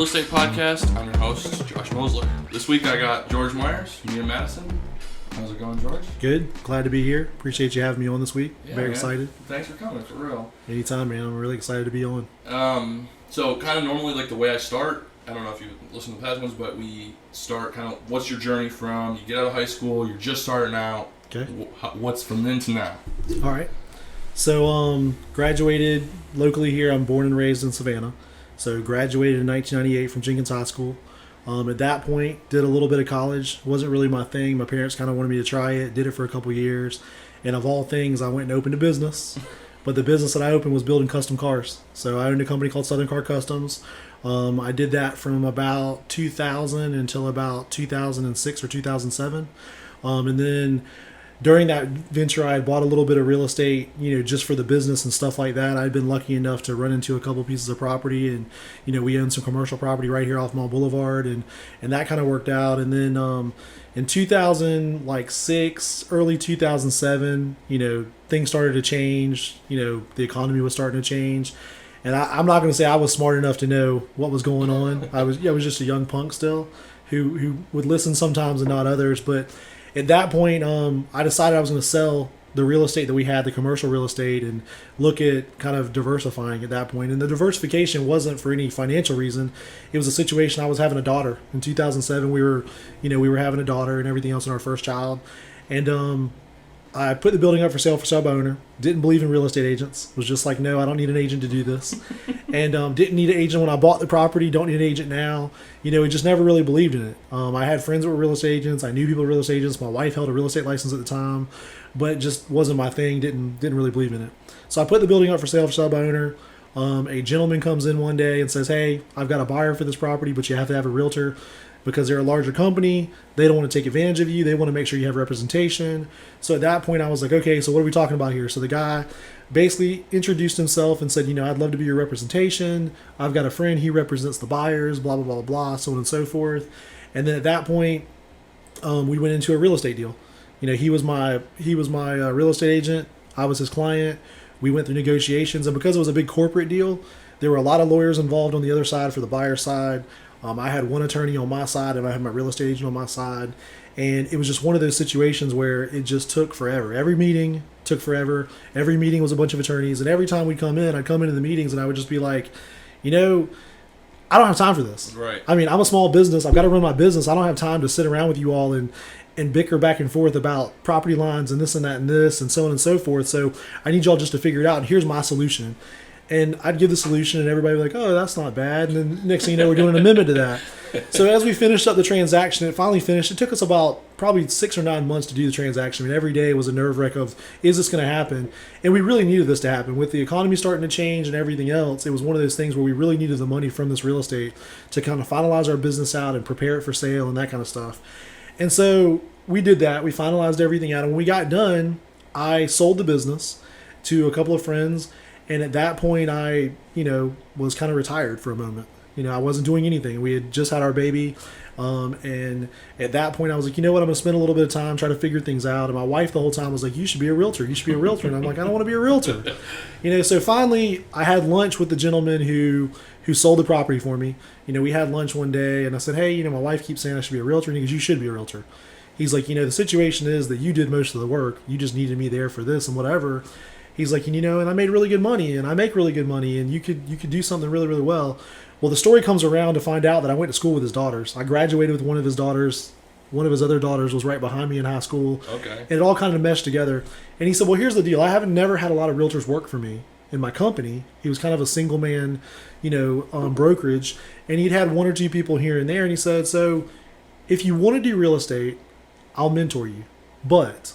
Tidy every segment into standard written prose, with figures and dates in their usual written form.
Real Estate Podcast. I'm your host, Josh Mosley. This week I got George Meyers, Mia Madison. How's it going, George? Good. Glad to be here. Appreciate you having me on this week. Yeah, Very man. excited. Thanks for coming, for real. Anytime, man. I'm really excited to be on. So kind of normally like the way I start, I don't know if you listen to the past ones, but we start kind of what's your journey from, you get out of high school, you're just starting out. Okay. What's from then to now? All right. So, graduated locally here. I'm born and raised in Savannah. So, graduated in 1998 from Jenkins High School. At that point, did a little bit of college. Wasn't really my thing. My parents kind of wanted me to try it. Did it for a couple years. And of all things, I went and opened a business. But the business that I opened was building custom cars. So, I owned a company called Southern Car Customs. I did that from about 2000 until about 2006 or 2007. And then during that venture, I had bought a little bit of real estate, just for the business and stuff like that. I'd been lucky enough to run into a couple pieces of property, and, we owned some commercial property right here off Mall Boulevard, and that kind of worked out. And then in 2006, early 2007, things started to change. The economy was starting to change. And I'm not going to say I was smart enough to know what was going on. I was just a young punk still who would listen sometimes and not others. But at that point, I decided I was going to sell the real estate that we had, the commercial real estate, and look at kind of diversifying at that point. And the diversification wasn't for any financial reason. It was a situation. I was having a daughter in 2007. We were having a daughter and everything else in our first child. And I put the building up for sale for sub-owner. Didn't believe in real estate agents. Was just like, no, I don't need an agent to do this. And didn't need an agent when I bought the property. Don't need an agent now. We just never really believed in it. I had friends that were real estate agents. I knew people were real estate agents. My wife held a real estate license at the time, but it just wasn't my thing. Didn't really believe in it. So I put the building up for sale for sub-owner. A gentleman comes in one day and says, hey, I've got a buyer for this property, but you have to have a realtor. Because they're a larger company, they don't want to take advantage of you. They want to make sure you have representation. So at that point, I was like, okay, so what are we talking about here? So the guy basically introduced himself and said, I'd love to be your representation. I've got a friend, he represents the buyers, blah, blah, blah, blah, so on and so forth. And then at that point, we went into a real estate deal. He was my real estate agent. I was his client. We went through negotiations. And because it was a big corporate deal, there were a lot of lawyers involved on the other side for the buyer side. I had one attorney on my side, and I had my real estate agent on my side. And it was just one of those situations where it just took forever. Every meeting took forever. Every meeting was a bunch of attorneys. And every time we'd come in, I'd come into the meetings, and I would just be like, I don't have time for this. Right. I mean, I'm a small business. I've got to run my business. I don't have time to sit around with you all and bicker back and forth about property lines and this and that and this and so on and so forth. So I need y'all just to figure it out. And here's my solution. And I'd give the solution, and everybody would be like, oh, that's not bad. And then next thing you know, we're doing an amendment to that. So as we finished up the transaction, it finally finished. It took us about probably 6 or 9 months to do the transaction. I mean, every day was a nerve wreck of, is this going to happen? And we really needed this to happen. With the economy starting to change and everything else, it was one of those things where we really needed the money from this real estate to kind of finalize our business out and prepare it for sale and that kind of stuff. And so we did that. We finalized everything out. And when we got done, I sold the business to a couple of friends. And at that point, I, was kind of retired for a moment. I wasn't doing anything. We had just had our baby. And at that point, I was like, I'm going to spend a little bit of time trying to figure things out. And my wife the whole time was like, you should be a realtor. You should be a realtor. And I'm like, I don't want to be a realtor. So finally, I had lunch with the gentleman who sold the property for me. We had lunch one day, and I said, hey, my wife keeps saying I should be a realtor. And he goes, you should be a realtor. He's like, the situation is that you did most of the work. You just needed me there for this and whatever. He's like, and I made really good money, and I make really good money, and you could do something really, really well. Well, the story comes around to find out that I went to school with his daughters. I graduated with one of his daughters. One of his other daughters was right behind me in high school. Okay. And it all kind of meshed together. And he said, well, here's the deal. I haven't never had a lot of realtors work for me in my company. He was kind of a single man, brokerage. And he'd had 1 or 2 people here and there. And he said, so if you want to do real estate, I'll mentor you. But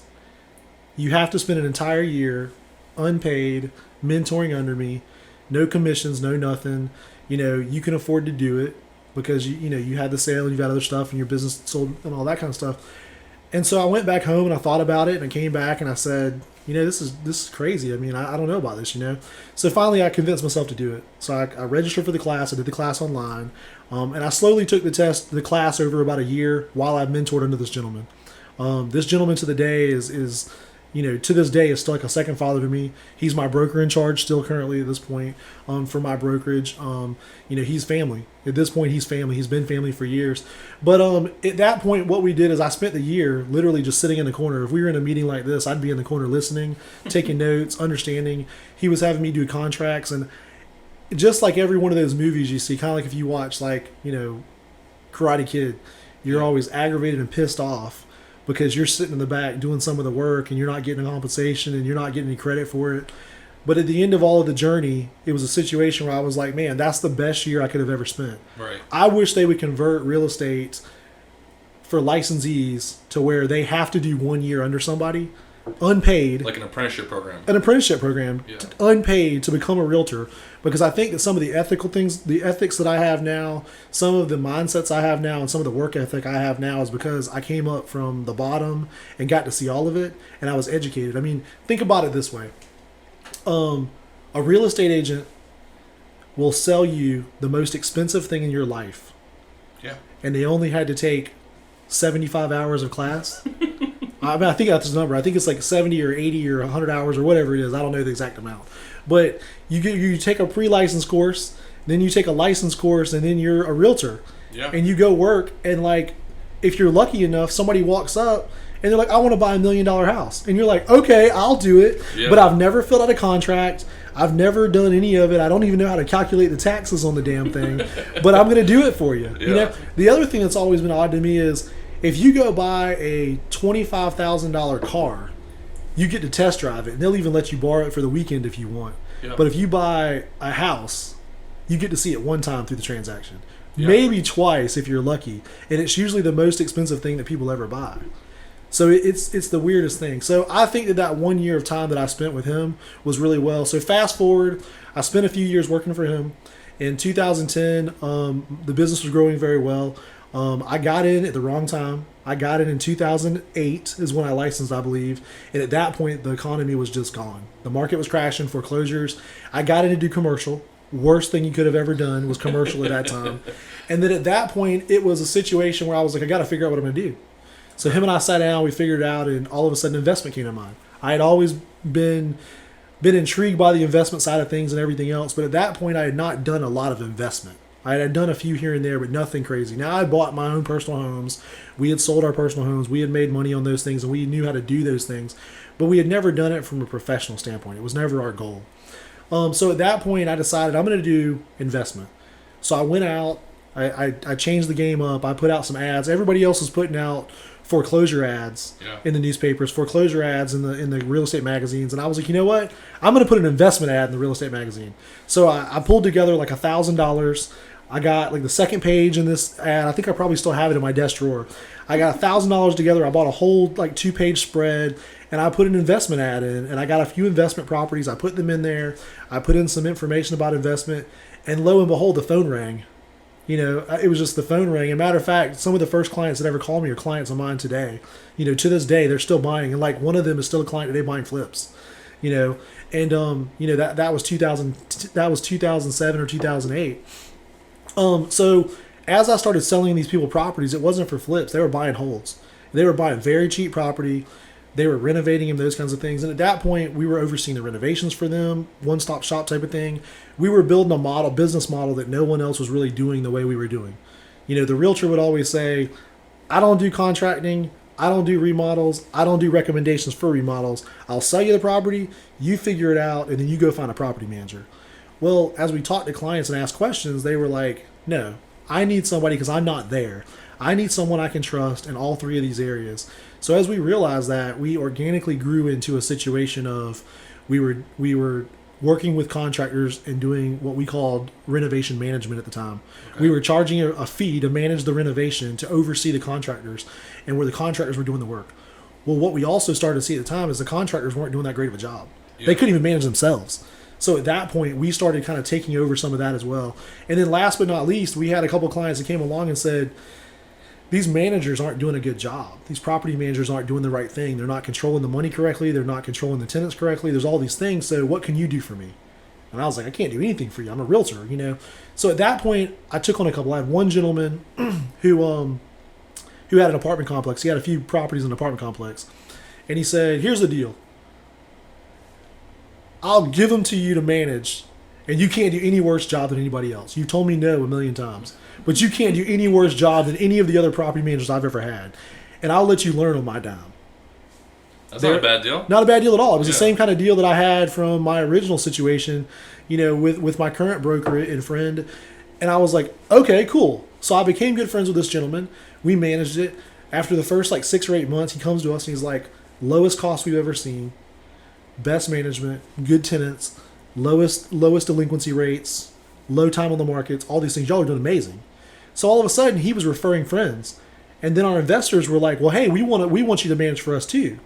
you have to spend an entire year unpaid, mentoring under me, no commissions, no nothing. You can afford to do it because you had the sale, you've got other stuff, and your business sold and all that kind of stuff. And so I went back home and I thought about it, and I came back and I said, this is crazy. I mean, I don't know about this, So finally I convinced myself to do it. So I registered for the class. I did the class online, and I slowly took the class over about a year while I mentored under this gentleman. This gentleman to the day is to this day is still like a second father to me. He's my broker in charge still currently at this point for my brokerage. He's family. At this point, he's family. He's been family for years. But at that point, what we did is I spent the year literally just sitting in the corner. If we were in a meeting like this, I'd be in the corner listening, taking notes, understanding. He was having me do contracts. And just like every one of those movies you see, kind of like if you watch Karate Kid, you're always aggravated and pissed off because you're sitting in the back doing some of the work and you're not getting a compensation and you're not getting any credit for it. But at the end of all of the journey, it was a situation where I was like, man, that's the best year I could have ever spent. Right. I wish they would convert real estate for licensees to where they have to do 1 year under somebody, unpaid. Like an apprenticeship program. An apprenticeship program, Yeah. Unpaid, to become a realtor. Because I think that some of the ethical things, the ethics that I have now, some of the mindsets I have now, and some of the work ethic I have now is because I came up from the bottom and got to see all of it, and I was educated. I mean, think about it this way. A real estate agent will sell you the most expensive thing in your life. Yeah. And they only had to take 75 hours of class. I think that's the number. I think it's like 70 or 80 or 100 hours or whatever it is. I don't know the exact amount. But you take a pre-license course, then you take a license course, and then you're a realtor. Yeah. And you go work, and if you're lucky enough, somebody walks up and they're like, I want to buy $1 million house. And you're like, okay, I'll do it. Yeah. But I've never filled out a contract. I've never done any of it. I don't even know how to calculate the taxes on the damn thing. But I'm going to do it for you. Yeah. The other thing that's always been odd to me is if you go buy a $25,000 car, you get to test drive it. And they'll even let you borrow it for the weekend if you want. Yeah. But if you buy a house, you get to see it one time through the transaction. Yeah. Maybe twice if you're lucky. And it's usually the most expensive thing that people ever buy. So it's the weirdest thing. So I think that 1 year of time that I spent with him was really well. So fast forward, I spent a few years working for him. In 2010, the business was growing very well. I got in at the wrong time. I got in 2008 is when I licensed, I believe. And at that point, the economy was just gone. The market was crashing, foreclosures. I got in to do commercial. Worst thing you could have ever done was commercial at that time. And then at that point, it was a situation where I was like, I got to figure out what I'm going to do. So him and I sat down, we figured it out, and all of a sudden investment came to mind. I had always been intrigued by the investment side of things and everything else, but at that point I had not done a lot of investment. I had done a few here and there, but nothing crazy. Now I bought my own personal homes. We had sold our personal homes. We had made money on those things, and we knew how to do those things, but we had never done it from a professional standpoint. It was never our goal. So at that point I decided I'm going to do investment. So I went out, I changed the game up. I put out some ads. Everybody else was putting out foreclosure ads in the newspapers, foreclosure ads in the real estate magazines, and I was like, you know what? I'm going to put an investment ad in the real estate magazine. So I pulled together like $1,000. I got like the second page in this ad. I think I probably still have it in my desk drawer. I got $1,000 together. I bought a whole like 2-page spread, and I put an investment ad in, and I got a few investment properties. I put them in there. I put in some information about investment, and lo and behold, the phone rang. It was just the phone rang. As a matter of fact, some of the first clients that ever called me are clients of mine today. To this day, they're still buying. And like one of them is still a client today buying flips. And that was 2007 or 2008. So as I started selling these people properties, it wasn't for flips. They were buying holds. They were buying very cheap property. They were renovating them, those kinds of things. And at that point, we were overseeing the renovations for them, one-stop shop type of thing. We were building a business model that no one else was really doing the way we were doing. The realtor would always say, I don't do contracting. I don't do remodels. I don't do recommendations for remodels. I'll sell you the property. You figure it out, and then you go find a property manager. Well, as we talked to clients and asked questions, they were like, no, I need somebody because I'm not there. I need someone I can trust in all three of these areas. So as we realized that, we organically grew into a situation of we were working with contractors and doing what we called renovation management at the time. Okay. We were charging a fee to manage the renovation, to oversee the contractors, and where the contractors were doing the work. Well, what we also started to see at the time is the contractors weren't doing that great of a job. Yeah. They couldn't even manage themselves. So at that point, we started kind of taking over some of that as well. And then last but not least, we had a couple of clients that came along and said, these managers aren't doing a good job. These property managers aren't doing the right thing. They're not controlling the money correctly. They're not controlling the tenants correctly. There's all these things. So what can you do for me? And I was like, I can't do anything for you. I'm a realtor, So at that point, I took on a couple. I had one gentleman who had an apartment complex. He had a few properties in an apartment complex. And he said, here's the deal. I'll give them to you to manage, and you can't do any worse job than anybody else. You've told me no a million times, but you can't do any worse job than any of the other property managers I've ever had, and I'll let you learn on my dime. That's not a bad deal. Not a bad deal at all. It was the same kind of deal that I had from my original situation, with my current broker and friend. And I was like, okay, cool. So I became good friends with this gentleman. We managed it. After the first 6 or 8 months, he comes to us and he's like, lowest cost we've ever seen, best management, good tenants, lowest delinquency rates, low time on the markets, all these things. Y'all are doing amazing. So all of a sudden, he was referring friends. And then our investors were like, well, hey, we want you to manage for us too.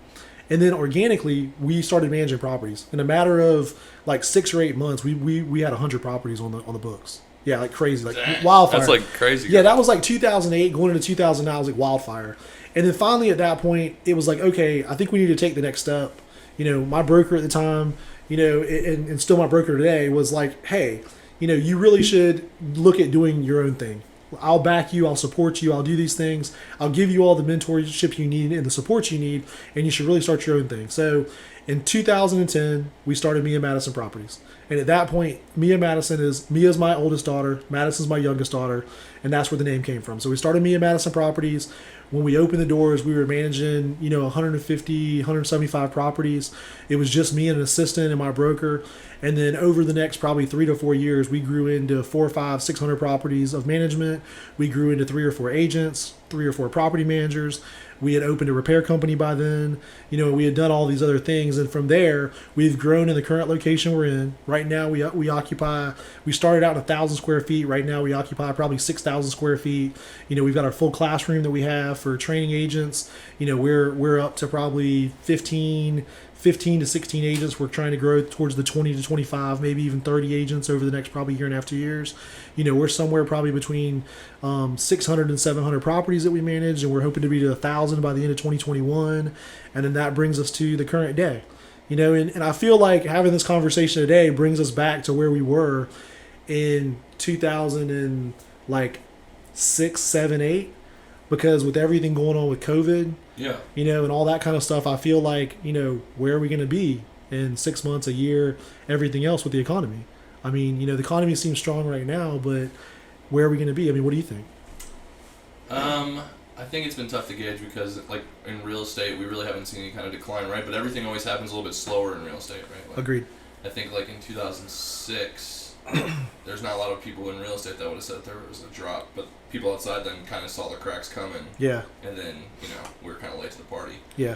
And then organically, we started managing properties. In a matter of 6 or 8 months, we had 100 properties on the books. Yeah, like crazy, wildfire. That's crazy. Yeah, that was 2008 going into 2009 was like wildfire. And then finally at that point, it was like, okay, I think we need to take the next step. My broker at the time, and still my broker today was like, hey, you really should look at doing your own thing. I'll back you. I'll support you. I'll do these things. I'll give you all the mentorship you need and the support you need, and you should really start your own thing. So in 2010, we started Mia Madison Properties. And at that point, Mia's my oldest daughter, Madison's my youngest daughter, and that's where the name came from. So we started Mia Madison Properties. When we opened the doors, we were managing, 150, 175 properties. It was just me and an assistant and my broker. And then over the next probably 3 to 4 years, we grew into 400, 500, 600 properties of management. We grew into 3 or 4 agents, 3 or 4 property managers. We had opened a repair company by then. We had done all these other things. And from there, we've grown in the current location we're in. Right now, we started out at 1,000 square feet. Right now, we occupy probably 6,000 square feet. We've got our full classroom that we have for training agents. We're up to probably 15 to 16 agents. We're trying to grow towards the 20 to 25, maybe even 30 agents over the next probably year and a half, 2 years. We're somewhere probably between 600 and 700 properties that we manage, and we're hoping to be to 1,000 by the end of 2021. And then that brings us to the current day. And I feel like having this conversation today brings us back to where we were in 2006, 7, 8, because with everything going on with COVID, and all that kind of stuff, I feel like, where are we going to be in 6 months, a year, everything else with the economy? I mean, the economy seems strong right now, but where are we going to be? I mean, what do you think? I think it's been tough to gauge because, in real estate, we really haven't seen any kind of decline, right? But everything always happens a little bit slower in real estate, right? Agreed. I think, in 2006, there's not a lot of people in real estate that would have said there was a drop, but people outside then kind of saw the cracks coming. Yeah. And then, we were kind of late to the party. Yeah.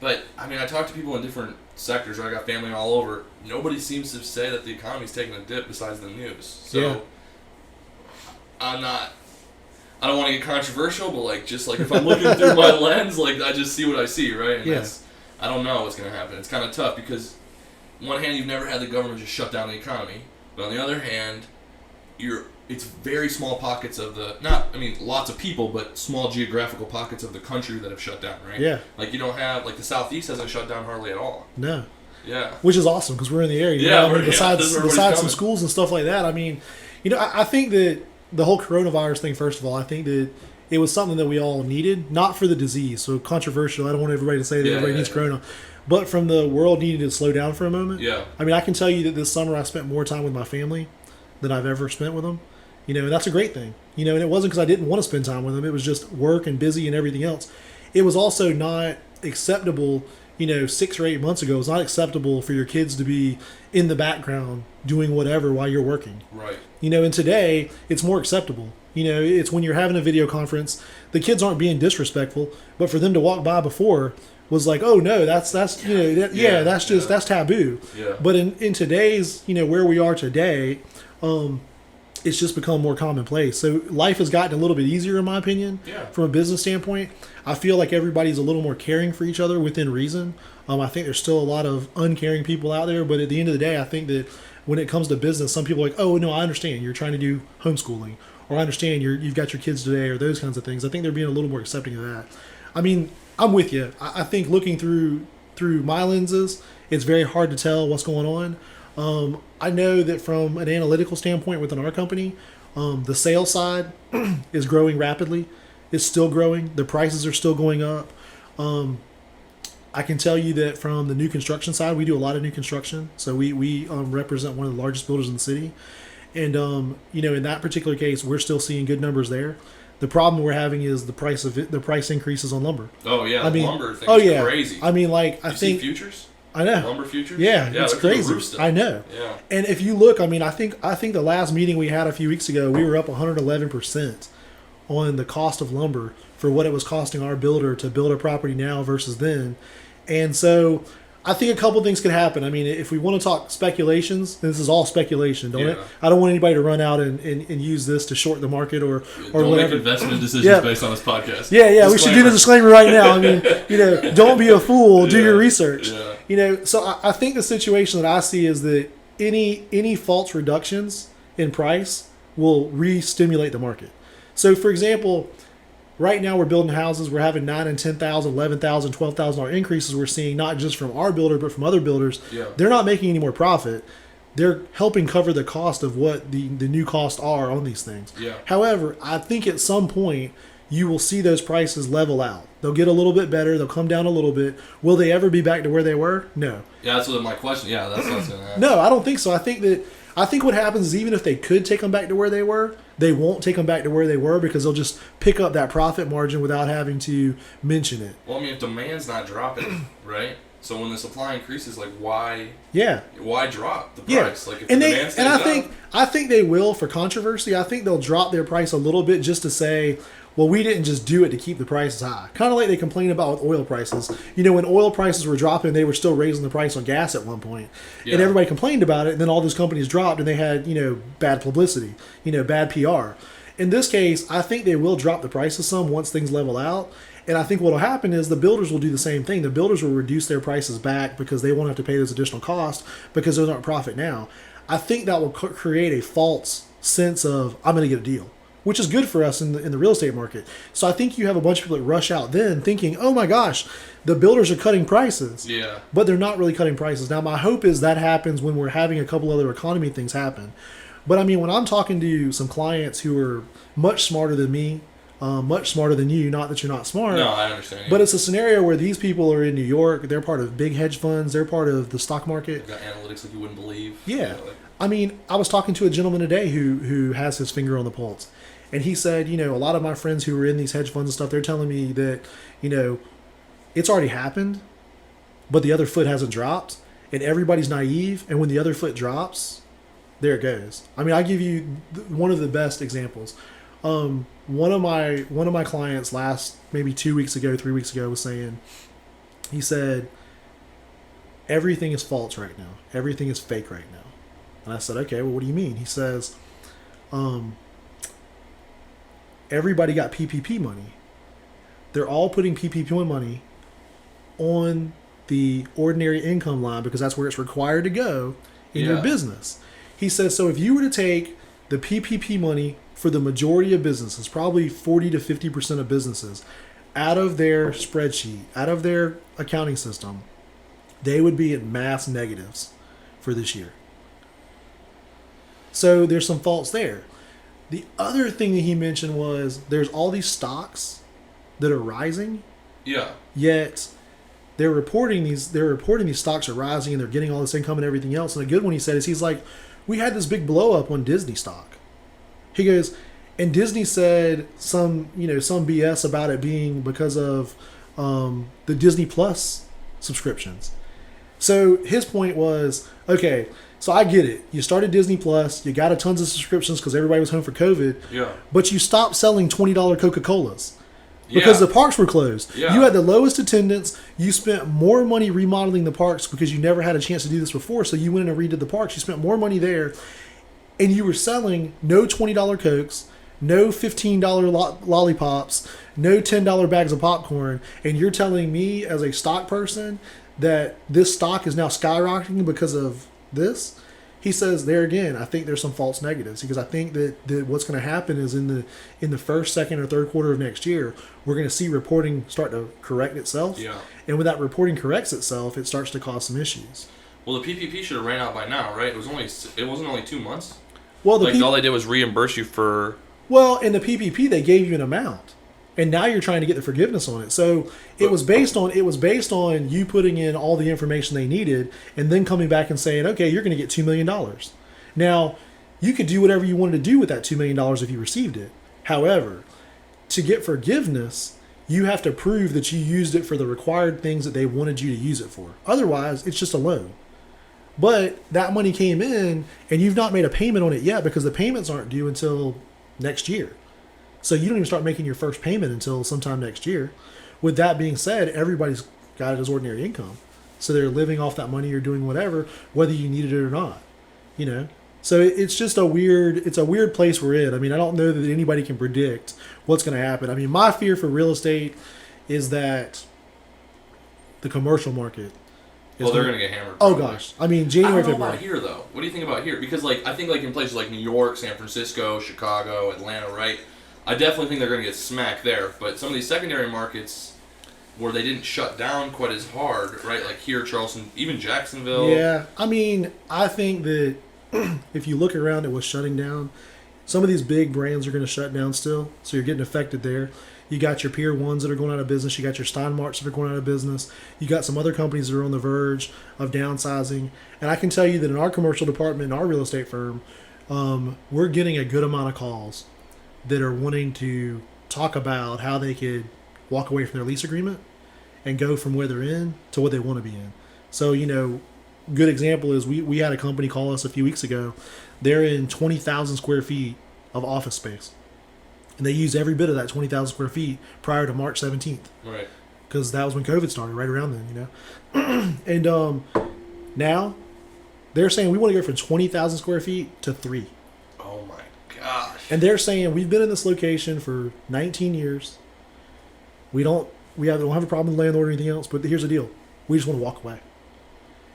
But, I mean, I talk to people in different sectors, right? I got family all over. Nobody seems to say that the economy's taking a dip besides the news. So, I don't want to get controversial, but, if I'm looking through my lens, I just see what I see, right? And I don't know what's going to happen. It's kind of tough because, on one hand, you've never had the government just shut down the economy. But on the other hand, it's very small pockets of lots of people, but small geographical pockets of the country that have shut down, right? Yeah. You don't have, the Southeast hasn't shut down hardly at all. No. Yeah. Which is awesome because we're in the area. Besides some schools and stuff like that, I mean, I think that the whole coronavirus thing, first of all, I think that it was something that we all needed, not for the disease. So controversial. I don't want everybody to say that everybody needs corona. But from the world needing to slow down for a moment. Yeah. I mean, I can tell you that this summer I spent more time with my family than I've ever spent with them. And that's a great thing. And it wasn't because I didn't want to spend time with them. It was just work and busy and everything else. It was also not acceptable, 6 or 8 months ago. It was not acceptable for your kids to be in the background doing whatever while you're working. Right. And today it's more acceptable. It's when you're having a video conference, the kids aren't being disrespectful, but for them to walk by before was like, oh no, that's that's taboo. Yeah. But in today's, where we are today, it's just become more commonplace. So life has gotten a little bit easier, in my opinion, from a business standpoint. I feel like everybody's a little more caring for each other within reason. I think there's still a lot of uncaring people out there, but at the end of the day, I think that when it comes to business, some people are like, oh no, I understand you're trying to do homeschooling, or I understand you've got your kids today, or those kinds of things. I think they're being a little more accepting of that. I mean, I'm with you. I think looking through my lenses, it's very hard to tell what's going on. I know that from an analytical standpoint within our company, the sales side is growing rapidly. It's still growing. The prices are still going up. I can tell you that from the new construction side, we do a lot of new construction. So we represent one of the largest builders in the city. And, in that particular case, we're still seeing good numbers there. The problem we're having is the price increases on lumber. Oh, yeah. Lumber thing is crazy. I mean, like, I think. See futures? I know. Lumber futures? Yeah, it's crazy. I know. Yeah. And if you look, I mean, I think the last meeting we had a few weeks ago, we were up 111% on the cost of lumber for what it was costing our builder to build a property now versus then. And so I think a couple things could happen. I mean, if we want to talk speculations, this is all speculation, don't it? I don't want anybody to run out and use this to short the market or don't whatever. Make investment decisions based on this podcast. Yeah, we should do the disclaimer right now. I mean, don't be a fool. Do your research. Yeah. So I think the situation that I see is that any false reductions in price will re-stimulate the market. So, for example, right now we're building houses. We're having $9,000 and $10,000, $11,000, $12,000 increases. We're seeing not just from our builder but from other builders. Yeah. They're not making any more profit. They're helping cover the cost of what the new costs are on these things. Yeah. However, I think at some point you will see those prices level out. They'll get a little bit better. They'll come down a little bit. Will they ever be back to where they were? No. Yeah, that's what my question. Yeah, that's what I was going to ask. No, I don't think so. I think what happens is even if they could take them back to where they were, they won't take them back to where they were because they'll just pick up that profit margin without having to mention it. Well, I mean, if demand's not dropping, right? So when the supply increases, like why drop the price? Like if demand stays I think they will for controversy. I think they'll drop their price a little bit just to say, well, we didn't just do it to keep the prices high. Kind of like they complain about with oil prices. When oil prices were dropping, they were still raising the price on gas at one point. Yeah. And everybody complained about it, and then all those companies dropped, and they had, bad publicity, bad PR. In this case, I think they will drop the prices some once things level out. And I think what will happen is the builders will do the same thing. The builders will reduce their prices back because they won't have to pay those additional costs because those aren't profit now. I think that will create a false sense of, I'm going to get a deal, which is good for us in the real estate market. So I think you have a bunch of people that rush out then thinking, oh my gosh, the builders are cutting prices. Yeah. But they're not really cutting prices. Now, my hope is that happens when we're having a couple other economy things happen. But I mean, when I'm talking to some clients who are much smarter than me, much smarter than you, not that you're not smart. No, I understand. But it's a scenario where these people are in New York. They're part of big hedge funds. They're part of the stock market. They've got analytics like you wouldn't believe. Yeah. I mean, I was talking to a gentleman today who has his finger on the pulse. And he said, a lot of my friends who are in these hedge funds and stuff, they're telling me that, it's already happened, but the other foot hasn't dropped. And everybody's naive. And when the other foot drops, there it goes. I mean, I'll give you one of the best examples. One of my clients last maybe 3 weeks ago was saying, he said, everything is false right now. Everything is fake right now. And I said, okay, well, what do you mean? He says, everybody got PPP money. They're all putting PPP money on the ordinary income line because that's where it's required to go in your business. He says, so if you were to take the PPP money for the majority of businesses, probably 40 to 50% of businesses, out of their spreadsheet, out of their accounting system, they would be in mass negatives for this year. So there's some faults there. The other thing that he mentioned was there's all these stocks that are rising. Yeah. Yet they're reporting these stocks are rising and they're getting all this income and everything else. And a good one he said is he's like, we had this big blow up on Disney stock. He goes, and Disney said some BS about it being because of the Disney Plus subscriptions. So his point was, okay, so I get it. You started Disney Plus, you got tons of subscriptions because everybody was home for COVID. Yeah. But you stopped selling $20 Coca-Colas because the parks were closed. Yeah. You had the lowest attendance. You spent more money remodeling the parks because you never had a chance to do this before. So you went in and redid the parks. You spent more money there. And you were selling no $20 Cokes, no $15 lollipops, no $10 bags of popcorn. And you're telling me as a stock person that this stock is now skyrocketing because of this? He says there again, I think there's some false negatives because I think that what's going to happen is in the first, second, or third quarter of next year, we're going to see reporting start to correct itself. Yeah. And when that reporting corrects itself, it starts to cause some issues. Well, the PPP should have ran out by now, right? It wasn't only 2 months. Well, all they did was reimburse you for. Well, in the PPP, they gave you an amount. And now you're trying to get the forgiveness on it. So it was based on you putting in all the information they needed and then coming back and saying, okay, you're going to get $2 million. Now, you could do whatever you wanted to do with that $2 million if you received it. However, to get forgiveness, you have to prove that you used it for the required things that they wanted you to use it for. Otherwise, it's just a loan. But that money came in and you've not made a payment on it yet because the payments aren't due until next year. So you don't even start making your first payment until sometime next year. With that being said, everybody's got it as ordinary income. So they're living off that money or doing whatever, whether you needed it or not. You know? So it's just a weird place we're in. I mean, I don't know that anybody can predict what's going to happen. I mean, my fear for real estate is that the commercial market they're going to get hammered. Oh, gosh. I mean, January, I don't know February. about here, though. What do you think about here? Because, like, I think, like, in places like New York, San Francisco, Chicago, Atlanta, right? I definitely think they're going to get smacked there. But some of these secondary markets where they didn't shut down quite as hard, right? Like here, Charleston, even Jacksonville. Yeah. I mean, I think that if you look around at what's shutting down, some of these big brands are going to shut down still. So you're getting affected there. You got your Pier 1s that are going out of business. You got your Steinmarts that are going out of business. You got some other companies that are on the verge of downsizing. And I can tell you that in our commercial department, in our real estate firm, we're getting a good amount of calls that are wanting to talk about how they could walk away from their lease agreement and go from where they're in to what they want to be in. So, you know, good example is we had a company call us a few weeks ago. They're in 20,000 square feet of office space. And they used every bit of that 20,000 square feet prior to March 17th. Right. Because that was when COVID started, right around then, you know. And now they're saying we want to go from 20,000 square feet to 3. Oh, my gosh. And they're saying we've been in this location for 19 years. We don't have a problem with the landlord or anything else, but here's the deal. We just want to walk away.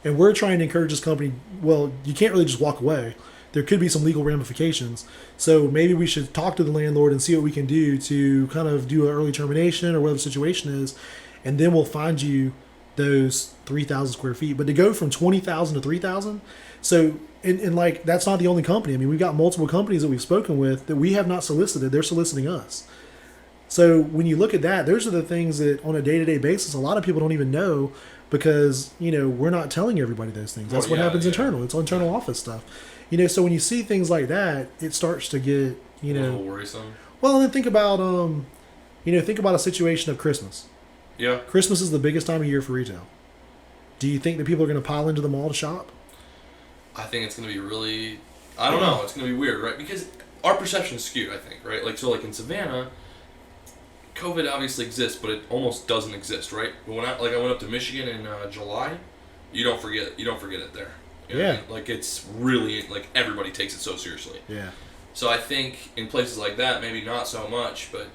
And we're trying to encourage this company, well, you can't really just walk away. There could be some legal ramifications. So maybe we should talk to the landlord and see what we can do to kind of do an early termination or whatever the situation is. And then we'll find you those 3,000 square feet. But to go from 20,000 to 3,000, so, and like, that's not the only company. I mean, we've got multiple companies that we've spoken with that we have not solicited. They're soliciting us. So when you look at that, those are the things that on a day-to-day basis, a lot of people don't even know because, you know, we're not telling everybody those things. That's what happens internal. It's internal office stuff. You know, so when you see things like that, it starts to get, you know, a little worrisome. Well, and then think about a situation of Christmas. Yeah. Christmas is the biggest time of year for retail. Do you think that people are going to pile into the mall to shop? I think it's going to be really, I don't know, it's going to be weird, right? Because our perception is skewed, I think, right? Like, so like in Savannah, COVID obviously exists, but it almost doesn't exist, right? But when I went up to Michigan in July, you don't forget it there. You know what I mean? Like, it's really, like, everybody takes it so seriously. Yeah. So I think in places like that, maybe not so much, but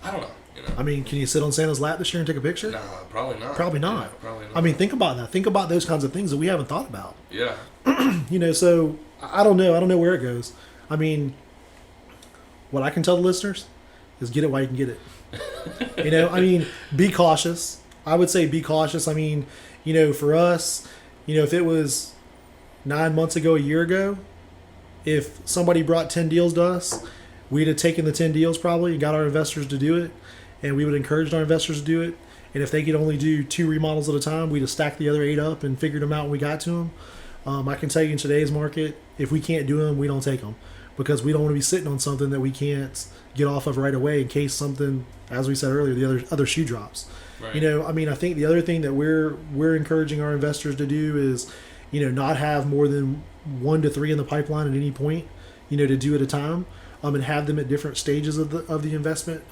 I don't know. You know? I mean, can you sit on Santa's lap this year and take a picture? No, probably not. Probably not. Yeah, probably not. I mean, think about that. Think about those kinds of things that we haven't thought about. Yeah. You know, so I don't know. I don't know where it goes. I mean, what I can tell the listeners is get it while you can get it. You know, I mean, be cautious. I would say be cautious. I mean, you know, for us, you know, if it was 9 months ago, a year ago, if somebody brought 10 deals to us, we'd have taken the 10 deals probably and got our investors to do it, and we would encourage our investors to do it. And if they could only do 2 remodels at a time, we'd have stacked the other 8 up and figured them out when we got to them. I can tell you in today's market, if we can't do them, we don't take them because we don't want to be sitting on something that we can't get off of right away in case something, as we said earlier, the other shoe drops. Right. You know, I mean, I think the other thing that we're encouraging our investors to do is, you know, not have more than 1 to 3 in the pipeline at any point, you know, to do at a time, and have them at different stages of the investment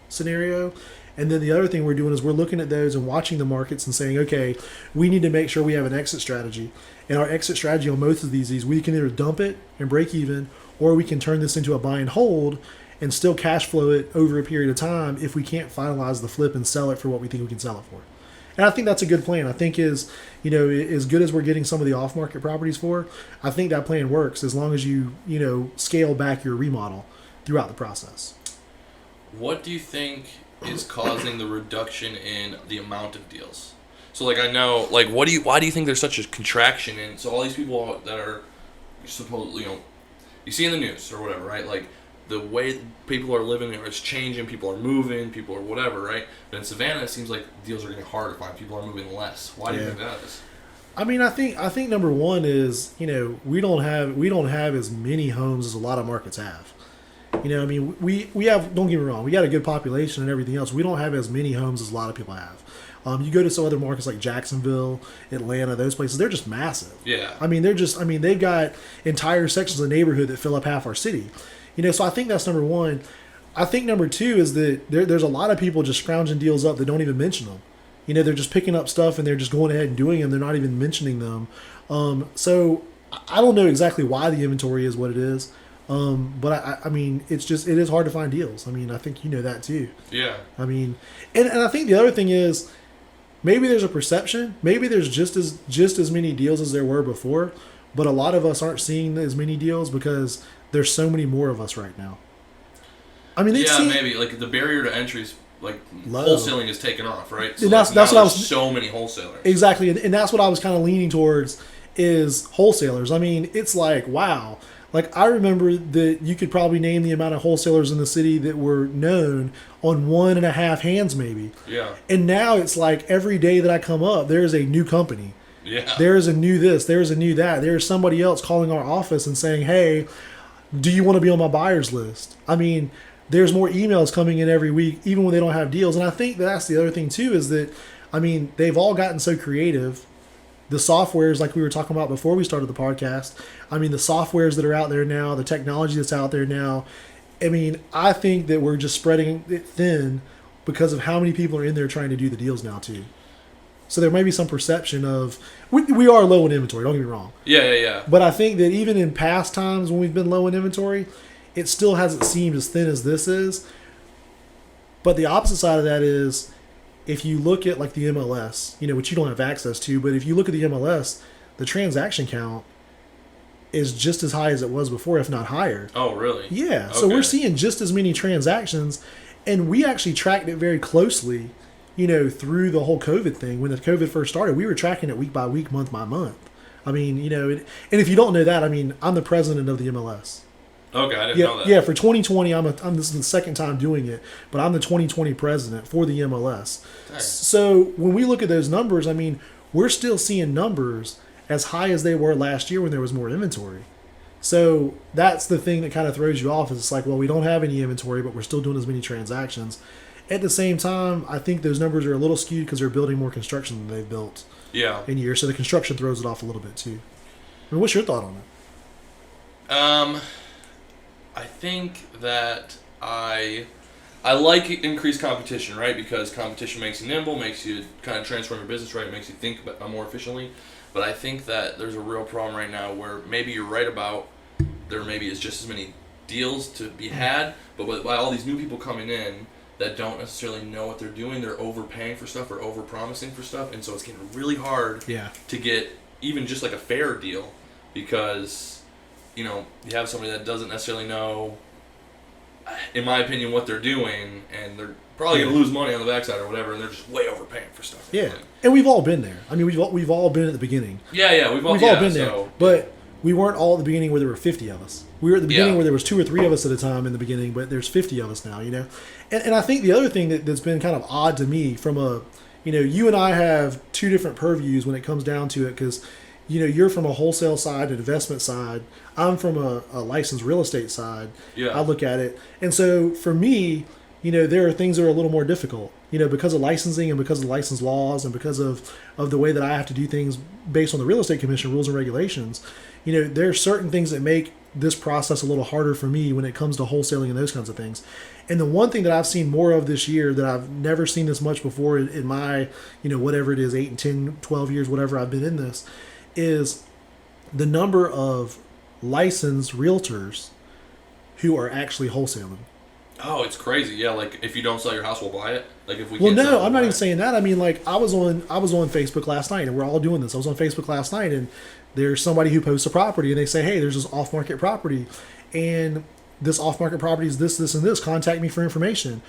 scenario. And then the other thing we're doing is we're looking at those and watching the markets and saying, okay, we need to make sure we have an exit strategy. And our exit strategy on most of these is we can either dump it and break even, or we can turn this into a buy and hold and still cash flow it over a period of time if we can't finalize the flip and sell it for what we think we can sell it for. And I think that's a good plan. I think is, you know, as good as we're getting some of the off-market properties for, I think that plan works as long as you know, scale back your remodel throughout the process. What do you think is causing the reduction in the amount of deals? So, like, I know, like, why do you think there's such a contraction in, so all these people that are supposed, you know, you see in the news or whatever, right? Like, the way people are living is changing. People are moving. People are whatever, right? But in Savannah, it seems like deals are getting harder to find. People are moving less. Why do you think that is? I mean, I think number one is, we don't have as many homes as a lot of markets have. I mean, we have, don't get me wrong, we got a good population and everything else. We don't have as many homes as a lot of people have. You go to some other markets like Jacksonville, Atlanta, those places, they're just massive. Yeah. I mean, they've got entire sections of the neighborhood that fill up half our city. So I think that's number one. I think number two is that there's a lot of people just scrounging deals up that don't even mention them. They're just picking up stuff and they're just going ahead and doing them. They're not even mentioning them. So I don't know exactly why the inventory is what it is. But I mean, it is hard to find deals. I mean, I think you know that too. Yeah. I mean, and I think the other thing is, maybe there's a perception. Maybe there's just as many deals as there were before, but a lot of us aren't seeing as many deals because there's so many more of us right now. I mean, maybe like the barrier to entry is like low. Wholesaling is taken off, right? So and that's what I was. So many wholesalers. Exactly, and that's what I was kind of leaning towards is wholesalers. I mean, it's like, wow. Like, I remember that you could probably name the amount of wholesalers in the city that were known on 1.5 hands, maybe. Yeah. And now it's like every day that I come up, there's a new company. Yeah. There's a new this. There's a new that. There's somebody else calling our office and saying, hey, do you want to be on my buyer's list? I mean, there's more emails coming in every week, even when they don't have deals. And I think that's the other thing, too, is that, I mean, they've all gotten so creative. The softwares, like we were talking about before we started the podcast, I mean, the softwares that are out there now, the technology that's out there now, I mean, I think that we're just spreading it thin because of how many people are in there trying to do the deals now, too. So there may be some perception of, we are low in inventory, don't get me wrong. Yeah. But I think that even in past times when we've been low in inventory, it still hasn't seemed as thin as this is. But the opposite side of that is, if you look at like the MLS, which you don't have access to, but if you look at the MLS, the transaction count is just as high as it was before, if not higher. Oh, really? Yeah. Okay. So we're seeing just as many transactions, and we actually tracked it very closely, through the whole COVID thing. When the COVID first started, we were tracking it week by week, month by month. I mean, and if you don't know that, I mean, I'm the president of the MLS. Okay, I didn't know that. Yeah, for 2020, this is the second time doing it, but I'm the 2020 president for the MLS. Dang. So when we look at those numbers, I mean, we're still seeing numbers as high as they were last year when there was more inventory. So that's the thing that kind of throws you off. Is it's like, well, we don't have any inventory, but we're still doing as many transactions. At the same time, I think those numbers are a little skewed because they're building more construction than they've built in years. So the construction throws it off a little bit too. I mean, what's your thought on it? I think that I like increased competition, right? Because competition makes you nimble, makes you kind of transform your business, right? It makes you think more efficiently. But I think that there's a real problem right now where maybe you're right about there maybe is just as many deals to be had, but by all these new people coming in that don't necessarily know what they're doing, they're overpaying for stuff or overpromising for stuff, and so it's getting really hard to get even just like a fair deal because you have somebody that doesn't necessarily know, in my opinion, what they're doing, and they're probably going to lose money on the backside or whatever, and they're just way overpaying for stuff. Yeah, and we've all been there. I mean, we've all been at the beginning. Yeah, we've all been there. But we weren't all at the beginning where there were 50 of us. We were at the beginning where there was 2 or 3 of us at a time in the beginning, but there's 50 of us now, And I think the other thing that's been kind of odd to me from you and I have 2 different purviews when it comes down to it because, you're from a wholesale side, an investment side. I'm from a licensed real estate side. Yeah. I look at it. And so for me, there are things that are a little more difficult, because of licensing and because of license laws and because of the way that I have to do things based on the real estate commission rules and regulations. There are certain things that make this process a little harder for me when it comes to wholesaling and those kinds of things. And the one thing that I've seen more of this year that I've never seen this much before in my, whatever it is, 8 and 10, 12 years, whatever I've been in this, is the number of licensed realtors who are actually wholesaling. Oh, it's crazy. Yeah, like if you don't sell your house, we'll buy it. Like if we Well, can't sell no, I'm not even saying that. I mean, like I was on Facebook last night, and we're all doing this. I was on Facebook last night, and there's somebody who posts a property, and they say, "Hey, there's this off-market property, and this off-market property is this, and this. Contact me for information."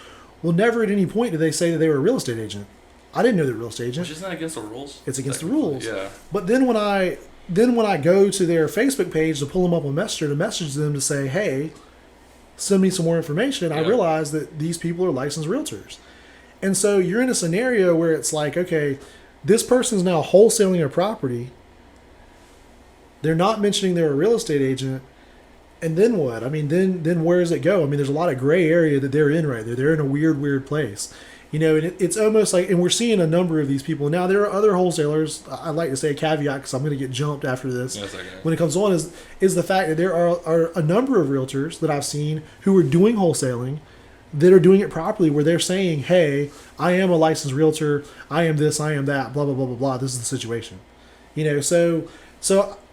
Well, never at any point did they say that they were a real estate agent. I didn't know they were a real estate agent. Which isn't that against the rules? It's against the rules. Yeah. But then when I go to their Facebook page to pull them up on Messenger to message them to say, "Hey, send me some more information. And I realized that these people are licensed realtors. And so you're in a scenario where it's like, okay, this person's now wholesaling a property. They're not mentioning they're a real estate agent. And then what? I mean, then where does it go? I mean, there's a lot of gray area that they're in right there. They're in a weird place. And it's almost like, and we're seeing a number of these people. Now, there are other wholesalers. I'd like to say a caveat because I'm going to get jumped after this. Yes, okay. When it comes on is the fact that there are a number of realtors that I've seen who are doing wholesaling that are doing it properly, where they're saying, hey, I am a licensed realtor. I am this, I am that, blah, blah, blah, blah, blah. This is the situation. So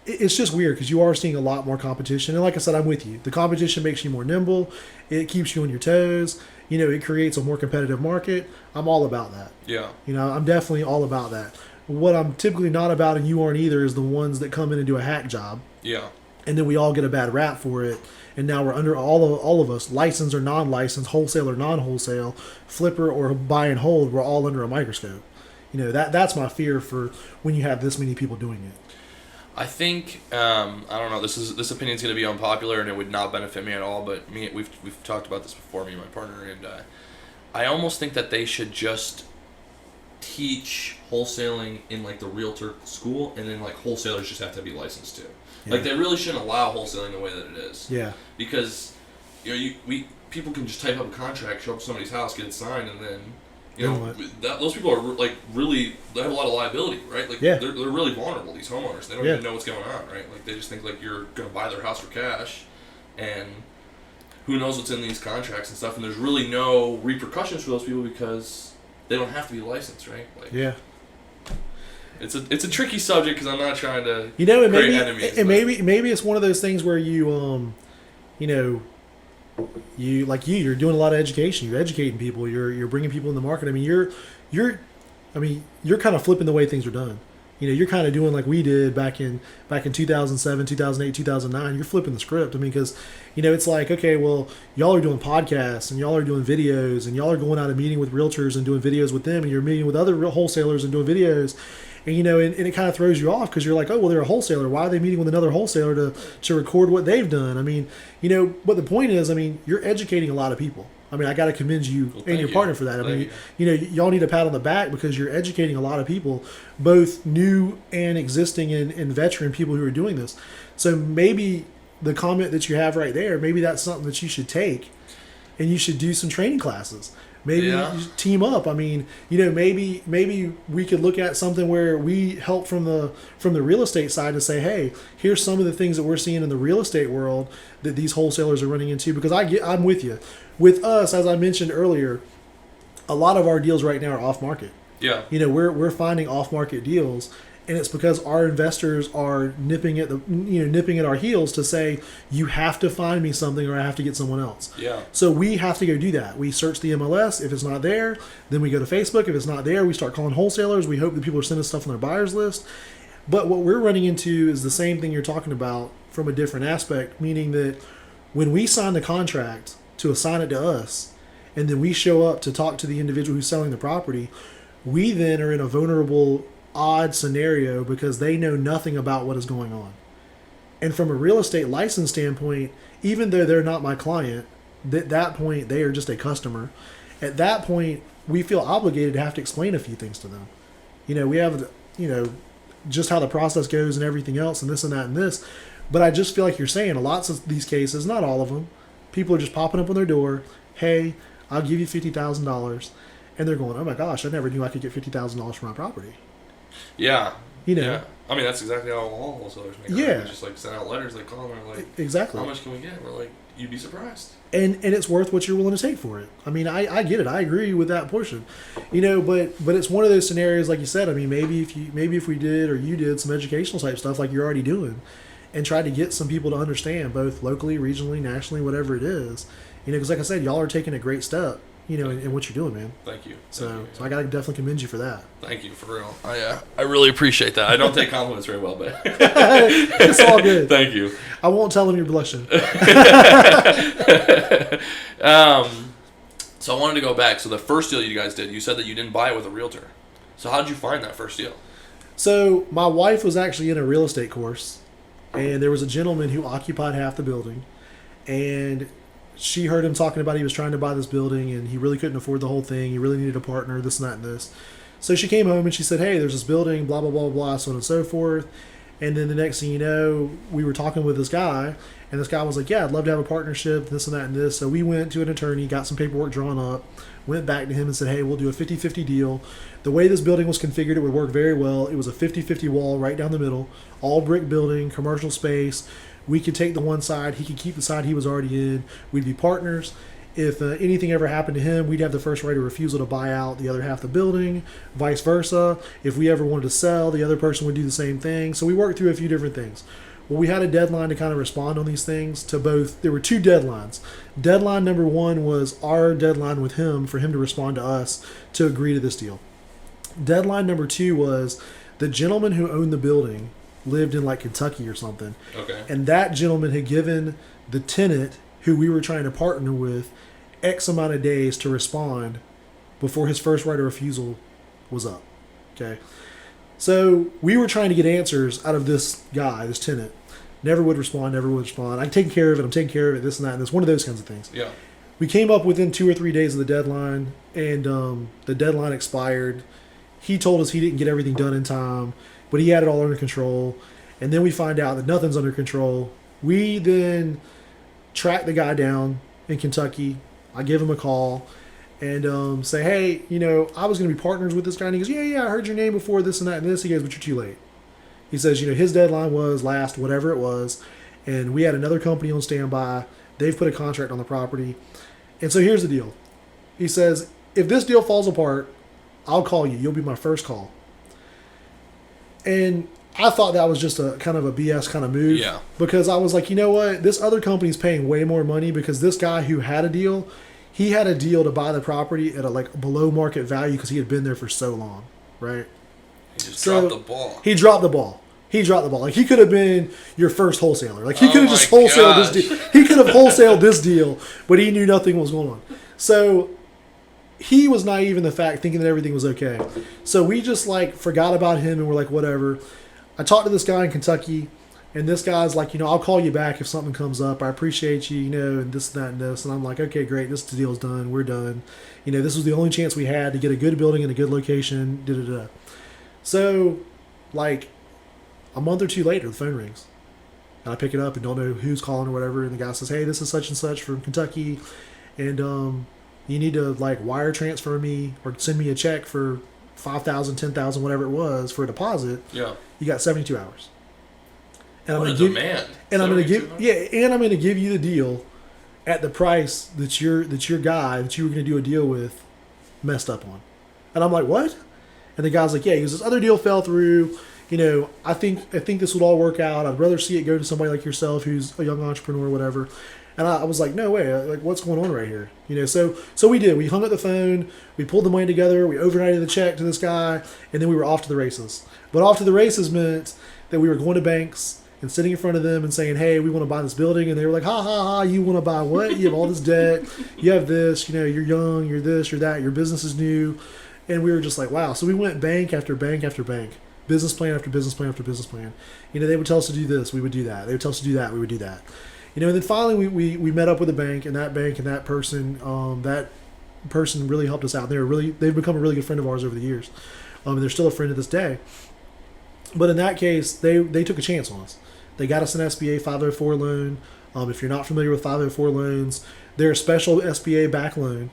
it's just weird because you are seeing a lot more competition. And like I said, I'm with you. The competition makes you more nimble. It keeps you on your toes. It creates a more competitive market. I'm all about that. Yeah. I'm definitely all about that. What I'm typically not about, and you aren't either, is the ones that come in and do a hack job. Yeah. And then we all get a bad rap for it. And now we're under all of us, licensed or non-licensed, wholesale or non-wholesale, flipper or buy and hold, we're all under a microscope. That's my fear for when you have this many people doing it. I think I don't know. This opinion is going to be unpopular, and it would not benefit me at all. But we've talked about this before, me and my partner, and I almost think that they should just teach wholesaling in like the realtor school, and then like wholesalers just have to be licensed too. Yeah. Like they really shouldn't allow wholesaling the way that it is. Yeah. Because people can just type up a contract, show up to somebody's house, get it signed, and then. Those people are like really, they have a lot of liability, right? Like they're really vulnerable, these homeowners. They don't even know what's going on, right? Like they just think like you're going to buy their house for cash, and who knows what's in these contracts and stuff. And there's really no repercussions for those people because they don't have to be licensed, right? Like, it's a tricky subject because I'm not trying to create enemies. And maybe it's one of those things where you're doing a lot of education. You're educating people. You're bringing people in the market. I mean, you're kind of flipping the way things are done. You're kind of doing like we did back in 2007, 2008, 2009. You're flipping the script. I mean, because it's like, okay, well, y'all are doing podcasts and y'all are doing videos and y'all are going out and meeting with realtors and doing videos with them, and you're meeting with other wholesalers and doing videos. And and it kind of throws you off because you're like, oh, well, they're a wholesaler. Why are they meeting with another wholesaler to record what they've done? I mean, but the point is, I mean, you're educating a lot of people. I mean, I got to commend you and your partner for that. I mean, y'all need a pat on the back because you're educating a lot of people, both new and existing and veteran people who are doing this. So maybe the comment that you have right there, maybe that's something that you should take, and you should do some training classes. Maybe you team up. I mean, maybe we could look at something where we help from the real estate side to say, hey, here's some of the things that we're seeing in the real estate world that these wholesalers are running into. Because I'm with you. With us, as I mentioned earlier, a lot of our deals right now are off market. Yeah. We're finding off market deals. And it's because our investors are nipping at our heels to say, you have to find me something or I have to get someone else. Yeah. So we have to go do that. We search the MLS. If it's not there, then we go to Facebook. If it's not there, we start calling wholesalers. We hope that people are sending stuff on their buyers list. But what we're running into is the same thing you're talking about from a different aspect, meaning that when we sign the contract to assign it to us, and then we show up to talk to the individual who's selling the property, we then are in a vulnerable, odd scenario because they know nothing about what is going on. And from a real estate license standpoint, even though they're not my client, at that point they are just a customer. At that point, we feel obligated to have to explain a few things to them. We have just how the process goes and everything else and this and that and this. But I just feel like you're saying, lots of these cases, not all of them, people are just popping up on their door, hey, I'll give you $50,000, and they're going, oh my gosh, I never knew I could get $50,000 for my property. Yeah. Yeah. I mean, that's exactly how all wholesalers make it. Yeah. They just like send out letters, they call them, they're like, exactly. How much can we get? We're like, you'd be surprised. And it's worth what you're willing to take for it. I mean, I get it. I agree with that portion. But it's one of those scenarios, like you said. I mean, maybe if we did or you did some educational type stuff like you're already doing, and try to get some people to understand, both locally, regionally, nationally, whatever it is. Because like I said, y'all are taking a great step. In what you're doing, man. Thank you. So I got to definitely commend you for that. Thank you, for real. I really appreciate that. I don't take compliments very well, but it's all good. Thank you. I won't tell them you're blushing. So I wanted to go back. So the first deal you guys did, you said that you didn't buy it with a realtor. So how did you find that first deal? So my wife was actually in a real estate course, and there was a gentleman who occupied half the building, and she heard him talking about he was trying to buy this building and he really couldn't afford the whole thing. He really needed a partner, this and that and this. So she came home and she said, hey, there's this building, blah, blah, blah, blah, so on and so forth. And then the next thing you know, we were talking with this guy, and this guy was like, yeah, I'd love to have a partnership, this and that and this. So we went to an attorney, got some paperwork drawn up, went back to him and said, hey, we'll do a 50-50 deal. The way this building was configured, it would work very well. It was a 50-50 wall right down the middle, all brick building, commercial space. We could take the one side, he could keep the side he was already in. We'd be partners. If anything ever happened to him, we'd have the first right of refusal to buy out the other half of the building, vice versa. If we ever wanted to sell, the other person would do the same thing. So we worked through a few different things. Well, we had a deadline to kind of respond on these things to both. There were two deadlines. Deadline number one was our deadline with him for him to respond to us to agree to this deal. Deadline number two was the gentleman who owned the building lived in like Kentucky or something. Okay. And that gentleman had given the tenant who we were trying to partner with X amount of days to respond before his first right of refusal was up. Okay. So we were trying to get answers out of this guy, this tenant. Never would respond. I'm taking care of it, this and that, and this. One of those kinds of things. Yeah. We came up within 2 or 3 days of the deadline, and the deadline expired. He told us he didn't get everything done in time, but he had it all under control. And then we find out that nothing's under control. We then track the guy down in Kentucky. I give him a call and say, hey, I was going to be partners with this guy. And he goes, yeah, I heard your name before, this and that and this. He goes, but you're too late. He says, his deadline was last, whatever it was. And we had another company on standby. They've put a contract on the property. And so here's the deal. He says, if this deal falls apart, I'll call you. You'll be my first call. And I thought that was just a kind of a BS kind of move. Yeah. Because I was like, you know what? This other company's paying way more money because this guy who had a deal, he had a deal to buy the property at a below market value because he had been there for so long, right? He just dropped the ball. He dropped the ball. Like he could have been your first wholesaler. Like he could have just wholesaled this deal. He could have wholesaled this deal, but he knew nothing was going on. So he was naive in the fact, thinking that everything was okay. So we just forgot about him and we're like, whatever. I talked to this guy in Kentucky, and this guy's like, I'll call you back if something comes up. I appreciate you, and this, that, and this. And I'm like, okay, great. This deal's done. We're done. This was the only chance we had to get a good building in a good location. Da-da-da. So, a month or two later, the phone rings. And I pick it up and don't know who's calling or whatever. And the guy says, hey, this is such and such from Kentucky. And you need to, wire transfer me or send me a check for $5,000, $10,000, whatever it was, for a deposit. Yeah. You got 72 hours. And what a demand. And I'm going to give you the deal at the price that your guy that you were going to do a deal with messed up on. And I'm like, what? And the guy's like, yeah, he goes, this other deal fell through. I think this would all work out. I'd rather see it go to somebody like yourself who's a young entrepreneur or whatever. And I was like, no way. What's going on right here? So we did. We hung up the phone. We pulled the money together. We overnighted the check to this guy. And then we were off to the races. But off to the races meant that we were going to banks and sitting in front of them and saying, hey, we want to buy this building. And they were like, ha, ha, ha, you want to buy what? You have all this debt. You have this. You're young. You're this. You're that. Your business is new. And we were just like, wow. So we went bank after bank after bank. Business plan after business plan after business plan. They would tell us to do this. We would do that. They would tell us to do that. We would do that. And then finally we met up with a bank and that person really helped us out. They've become a really good friend of ours over the years. And they're still a friend to this day. But in that case, they took a chance on us. They got us an SBA 504 loan. If you're not familiar with 504 loans, they're a special SBA back loan.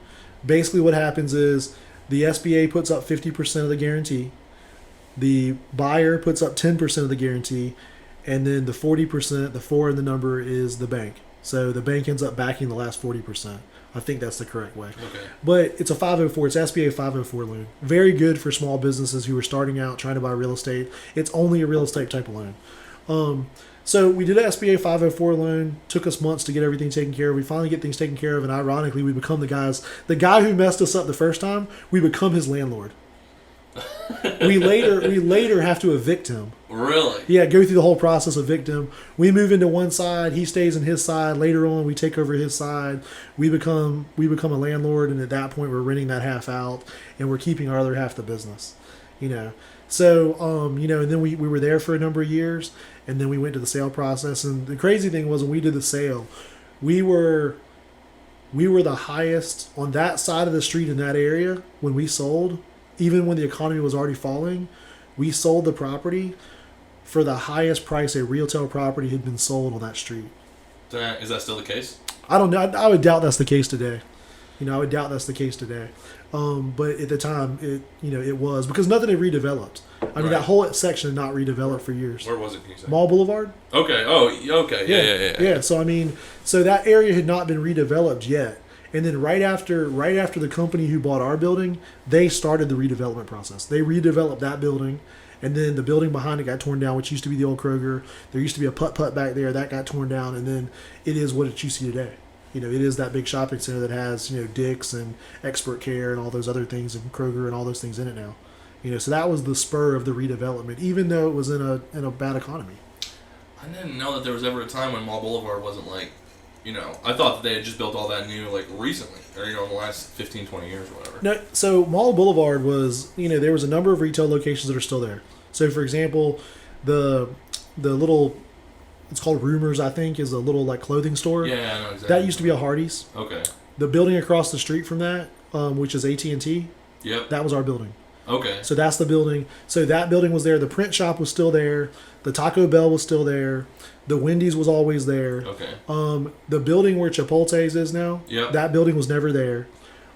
Basically what happens is the SBA puts up 50% of the guarantee. The buyer puts up 10% of the guarantee. And then the 40%, the 4 in the number, is the bank. So the bank ends up backing the last 40%. I think that's the correct way. Okay. But it's a 504. It's SBA 504 loan. Very good for small businesses who are starting out trying to buy real estate. It's only a real estate type of loan. So we did an SBA 504 loan. Took us months to get everything taken care of. We finally get things taken care of, and ironically, we become the guy who messed us up the first time. We become his landlord. we later have to evict him. Really? Yeah, go through the whole process, evict him. We move into one side, he stays in his side. Later on, we take over his side. We become a landlord, and at that point, we're renting that half out, and we're keeping our other half of the business. So and then we were there for a number of years, and then we went to the sale process. And the crazy thing was, when we did the sale, we were we were the highest on that side of the street in that area when we sold, even when the economy was already falling. We sold the property for the highest price a retail property had been sold on that street. Is that still the case? I don't know. I would doubt that's the case today. I would doubt that's the case today. But at the time, it was, because nothing had redeveloped. I mean, that whole section had not redeveloped for years. Where was it, can you say? Mall Boulevard. Okay. Oh, okay. Yeah. So I mean, so that area had not been redeveloped yet. And then right after the company who bought our building, they started the redevelopment process. They redeveloped that building, and then the building behind it got torn down, which used to be the old Kroger. There used to be a putt-putt back there. That got torn down, and then it is what you see today. It is that big shopping center that has, Dick's and Expert Care and all those other things, and Kroger and all those things in it now. So that was the spur of the redevelopment, even though it was in a bad economy. I didn't know that there was ever a time when Mall Boulevard wasn't like, I thought that they had just built all that new like recently, or in the last 15, 20 years or whatever. No, so Mall Boulevard was, there was a number of retail locations that are still there. So for example, the little, it's called Rumors, I think, is a little like clothing store. Yeah, I know exactly. That used to be a Hardee's. Okay. The building across the street from that, which is AT&T. Yep. That was our building. Okay. So that's the building. So that building was there. The print shop was still there. The Taco Bell was still there. The Wendy's was always there. Okay. The building where Chipotle's is now. Yep. That building was never there.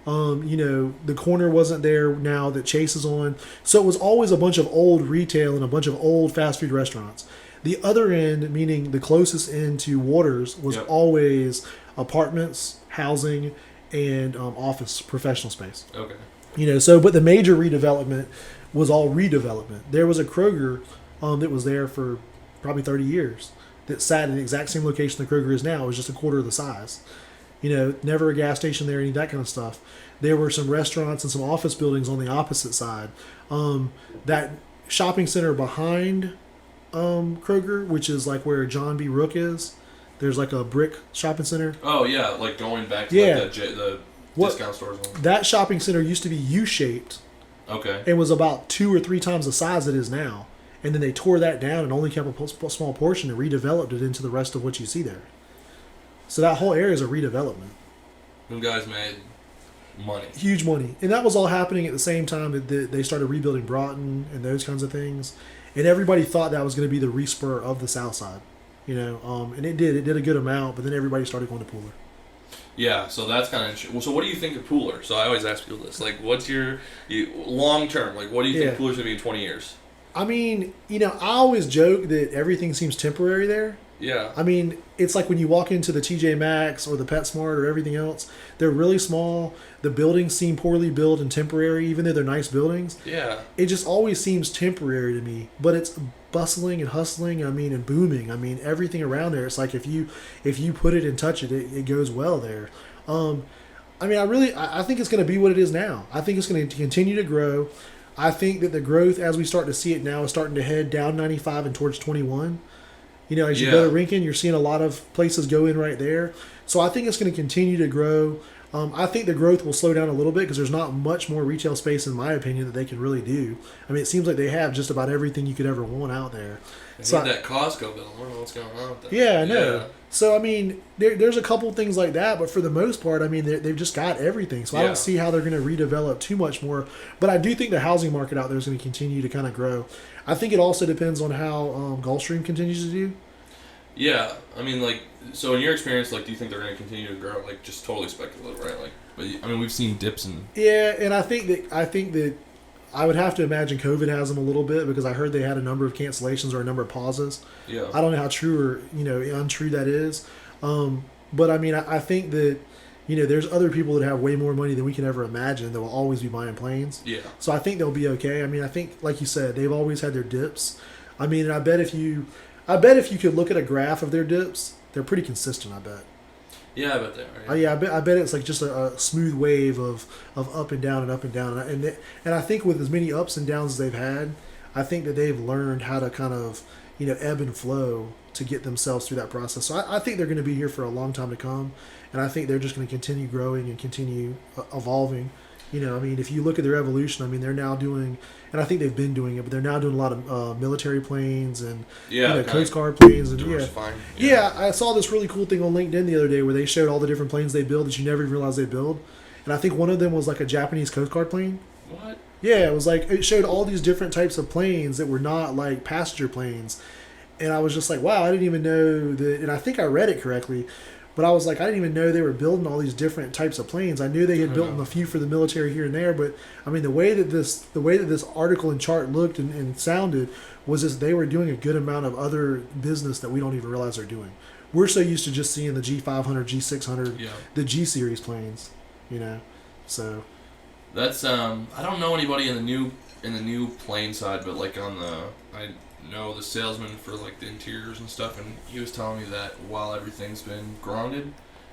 The corner wasn't there now that Chase is on. So it was always a bunch of old retail and a bunch of old fast food restaurants. The other end, meaning the closest end to Waters, was always apartments, housing, and office professional space. Okay. But the major redevelopment was all redevelopment. There was a Kroger that was there for probably 30 years that sat in the exact same location the Kroger is now. It was just a quarter of the size. Never a gas station there, any of that kind of stuff. There were some restaurants and some office buildings on the opposite side. That shopping center behind Kroger, which is like where John B. Rook is, there's like a brick shopping center. Oh, yeah, like going back to like the discount stores. That shopping center used to be U-shaped. Okay. It was about 2 or 3 times the size it is now. And then they tore that down and only kept a small portion and redeveloped it into the rest of what you see there. So that whole area is a redevelopment. Them guys made money. Huge money. And that was all happening at the same time that they started rebuilding Broughton and those kinds of things. And everybody thought that was going to be the respur of the South Side. And it did. It did a good amount, but then everybody started going to Pooler. Yeah, so that's kind of interesting. So what do you think of Pooler? So I always ask people this. Like, what's your long term? Like, what do you think Pooler's going to be in 20 years? I mean, I always joke that everything seems temporary there. Yeah. I mean, it's like when you walk into the TJ Maxx or the PetSmart or everything else, they're really small. The buildings seem poorly built and temporary, even though they're nice buildings. Yeah. It just always seems temporary to me, but it's bustling and hustling, and booming. I mean, everything around there, it's like if you put it and touch it, it goes well there. I think it's going to be what it is now. I think it's going to continue to grow. I think that the growth, as we start to see it now, is starting to head down 95 and towards 21. As you go to Rincon, you're seeing a lot of places go in right there. So I think it's going to continue to grow. I think the growth will slow down a little bit because there's not much more retail space, in my opinion, that they can really do. I mean, it seems like they have just about everything you could ever want out there. So that Costco bill, I don't know what's going on with that. Yeah, I know. Yeah. So, I mean, there's a couple things like that, but for the most part, I mean, they've just got everything. So I don't see how they're going to redevelop too much more. But I do think the housing market out there is going to continue to kind of grow. I think it also depends on how Gulfstream continues to do. Yeah, I mean, so in your experience, do you think they're going to continue to grow? Just totally speculative, right? But I mean, we've seen dips in. Yeah, and I think that I would have to imagine COVID has them a little bit because I heard they had a number of cancellations or a number of pauses. Yeah. I don't know how true or untrue that is, but I mean, I think that there's other people that have way more money than we can ever imagine that will always be buying planes. Yeah. So I think they'll be okay. I mean, I think, like you said, they've always had their dips. I mean, and I bet if you could look at a graph of their dips, they're pretty consistent, I bet. Yeah, I bet they are. Yeah, I bet it's like just a smooth wave of up and down and up and down. And I think with as many ups and downs as they've had, I think that they've learned how to kind of, ebb and flow to get themselves through that process. So I think they're going to be here for a long time to come. And I think they're just going to continue growing and continue evolving You know, I mean, if you look at their evolution, I mean, they're now doing, and I think they've been doing it, but they're now doing a lot of military planes and Coast Guard planes and yeah. I saw this really cool thing on LinkedIn the other day where they showed all the different planes they build that you never even realized they build, and I think one of them was like a Japanese Coast Guard plane. What? Yeah, it was like it showed all these different types of planes that were not like passenger planes, and I was just like, wow, I didn't even know that, and I think I read it correctly. But I was like, I didn't even know they were building all these different types of planes. I knew they had built a few for the military here and there, but I mean, the way that this article and chart looked and sounded was as they were doing a good amount of other business that we don't even realize they're doing. We're so used to just seeing the G500, G600, the G series planes, you know. So that's I don't know anybody in the new plane side, but like I know the salesman for like the interiors and stuff, and he was telling me that while everything's been grounded,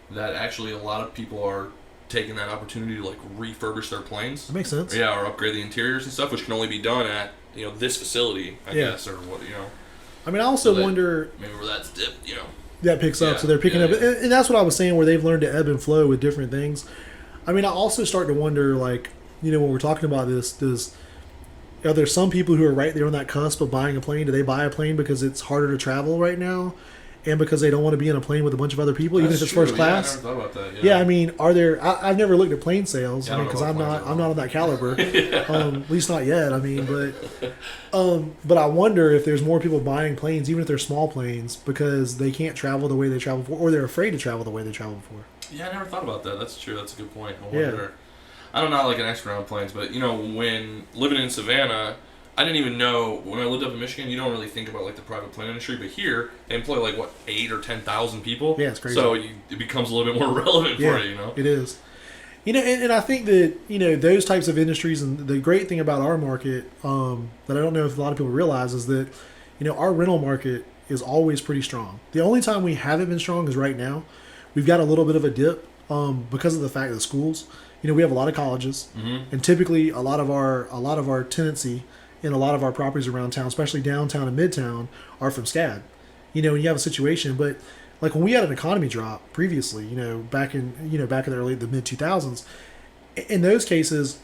that actually a lot of people are taking that opportunity to like refurbish their planes. That makes sense. Yeah, or upgrade the interiors and stuff, which can only be done at this . I guess, or what . I mean, I also wonder maybe where that's dipped. That picks up, so they're picking up, and that's what I was saying, where they've learned to ebb and flow with different things. I mean, I also start to wonder, like, when we're talking about this. Are there some people who are right there on that cusp of buying a plane? Do they buy a plane because it's harder to travel right now, and because they don't want to be in a plane with a bunch of other people, even if it's first class? I never thought about that. Yeah, I mean, are there? I've never looked at plane sales. I mean, because I'm not on that caliber. At least not yet. I mean, but I wonder if there's more people buying planes, even if they're small planes, because they can't travel the way they travel before, or they're afraid to travel the way they traveled before. Yeah, I never thought about that. That's true. That's a good point. I wonder. I'm not like an expert on planes, but when living in Savannah, I didn't even know, when I lived up in Michigan, you don't really think about like the private plane industry, but here they employ like 8,000 or 10,000 people. Yeah, it's crazy. So it becomes a little bit more relevant for you. It is. And I think that those types of industries, and the great thing about our market that I don't know if a lot of people realize is that our rental market is always pretty strong. The only time we haven't been strong is right now. We've got a little bit of a dip because of the fact that schools. We have a lot of colleges, and typically a lot of our tenancy in a lot of our properties around town, especially downtown and midtown, are from SCAD. And you have a situation, but like when we had an economy drop previously, back in the mid 2000s, in those cases,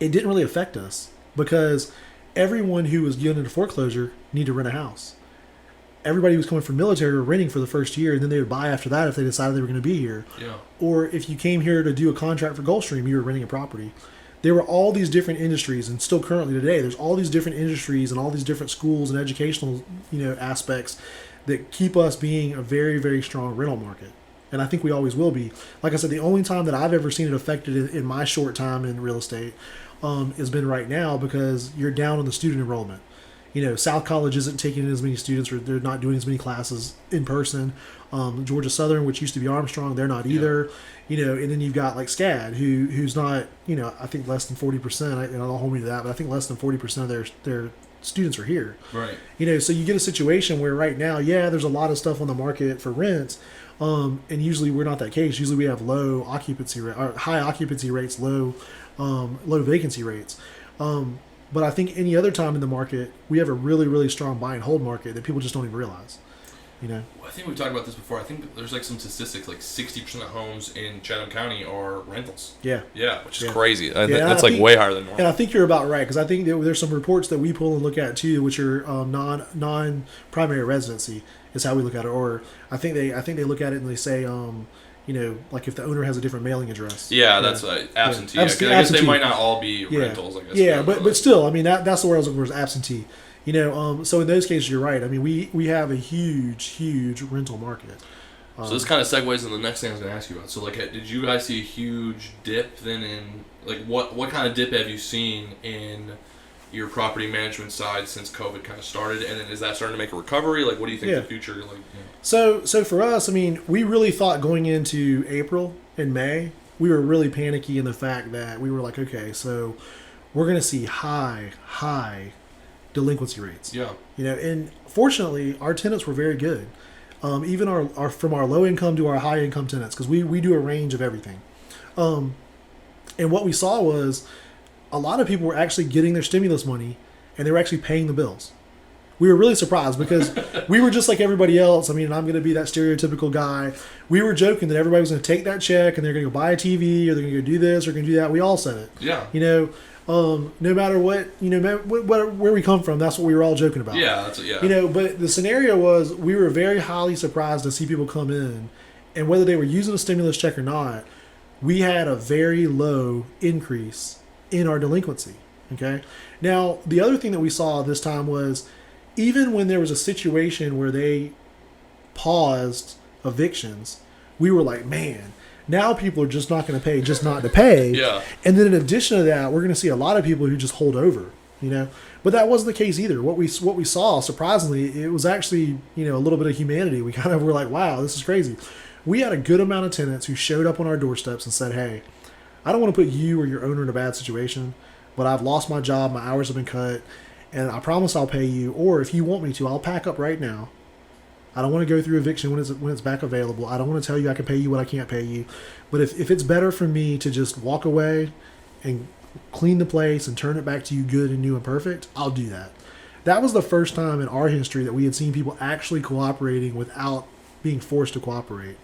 it didn't really affect us because everyone who was going into foreclosure needed to rent a house. Everybody who was coming from military were renting for the first year, and then they would buy after that if they decided they were going to be here. Yeah. Or if you came here to do a contract for Gulfstream, you were renting a property. There were all these different industries, and still currently today, there's all these different industries and all these different schools and educational, aspects that keep us being a very, very strong rental market. And I think we always will be. Like I said, the only time that I've ever seen it affected in my short time in real estate has been right now because you're down on the student enrollment. South College isn't taking in as many students, or they're not doing as many classes in person. Georgia Southern, which used to be Armstrong, they're not either. And then you've got like SCAD, who's not, I think less than 40%. And I'll hold me to that, but I think less than 40% of their students are here. Right. So you get a situation where right now, there's a lot of stuff on the market for rents, and usually we're not that case. Usually we have low occupancy rate, or high occupancy rates, low vacancy rates. But I think any other time in the market, we have a really, really strong buy and hold market that people just don't even realize. Well, I think we've talked about this before. I think there's like some statistics, like 60% of homes in Chatham County are rentals. Yeah. Yeah, which is crazy. That's like way higher than normal. And I think you're about right, because I think there's some reports that we pull and look at too, which are non-primary residency is how we look at it. Or I think they look at it and they say, like if the owner has a different mailing address. Yeah, that's absentee. I guess they might not all be rentals. I guess. Yeah, but still, I mean that's the word I was looking for, is absentee. So in those cases, you're right. I mean, we have a huge rental market. So this kind of segues into the next thing I was going to ask you about. So like, did you guys see a huge dip then in like what kind of dip have you seen in your property management side since COVID kind of started, and then is that starting to make a recovery? Like, what do you think the future like? So for us, I mean, we really thought going into April and May, we were really panicky in the fact that we were like, okay, so we're going to see high delinquency rates. Yeah. And fortunately, our tenants were very good. Even our from our low income to our high income tenants, because we do a range of everything. And what we saw was a lot of people were actually getting their stimulus money, and they were actually paying the bills. We were really surprised because we were just like everybody else. I mean, I'm going to be that stereotypical guy. We were joking that everybody was going to take that check and they're going to go buy a TV or they're going to go do this or going to do that. We all said it. Yeah. You know, no matter what, you know, where we come from, that's what we were all joking about. Yeah, that's it. Yeah. You know, but the scenario was we were very highly surprised to see people come in, and whether they were using a stimulus check or not, we had a very low increase in our delinquency. Okay. Now, the other thing that we saw this time was even when there was a situation where they paused evictions, we were like, man, now people are just not going to pay, just not to pay. Yeah. And then in addition to that, we're going to see a lot of people who just hold over, you know. But that wasn't the case either. What we saw, surprisingly, it was actually, you know, a little bit of humanity. We kind of were like, wow, this is crazy. We had a good amount of tenants who showed up on our doorsteps and said, hey, I don't want to put you or your owner in a bad situation, but I've lost my job, my hours have been cut, and I promise I'll pay you. Or if you want me to, I'll pack up right now. I don't want to go through eviction when it's back available. I don't want to tell you I can pay you what I can't pay you. But if it's better for me to just walk away and clean the place and turn it back to you good and new and perfect, I'll do that. That was the first time in our history that we had seen people actually cooperating without being forced to cooperate.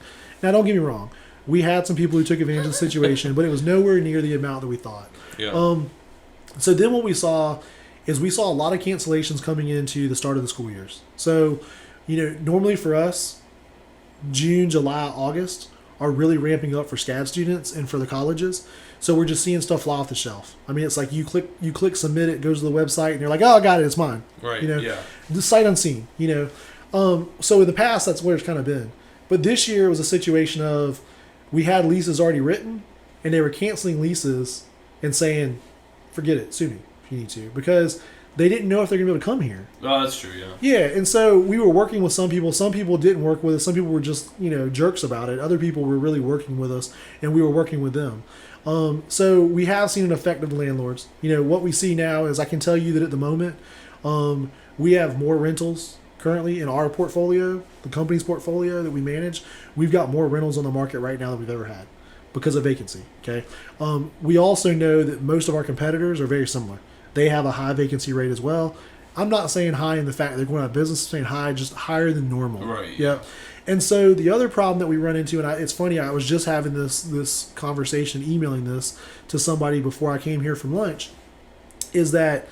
Now, don't get me wrong. We had some people who took advantage of the situation, but it was nowhere near the amount that we thought. Yeah. So then what we saw is we saw a lot of cancellations coming into the start of the school years. So, you know, normally for us, June, July, August are really ramping up for SCAD students and for the colleges. So we're just seeing stuff fly off the shelf. I mean, it's like you click submit, it goes to the website, and you're like, oh, I got it, it's mine. Right. You know, yeah. the sight unseen. You know, so in the past that's where it's kind of been. But this year it was a situation of we had leases already written, and they were canceling leases and saying, forget it, sue me if you need to, because they didn't know if they're going to be able to come here. Oh, that's true, yeah. Yeah, and so we were working with some people. Some people didn't work with us. Some people were just, you know, jerks about it. Other people were really working with us, and we were working with them. So we have seen an effect of the landlords. You know, what we see now is I can tell you that at the moment, we have more rentals currently in our portfolio, the company's portfolio that we manage. We've got more rentals on the market right now than we've ever had because of vacancy, okay? We also know that most of our competitors are very similar. They have a high vacancy rate as well. I'm not saying high in the fact that they're going out of business. I'm saying high, just higher than normal. Right. Yeah. And so the other problem that we run into, and it's funny, I was just having this conversation, emailing this to somebody before I came here from lunch, is that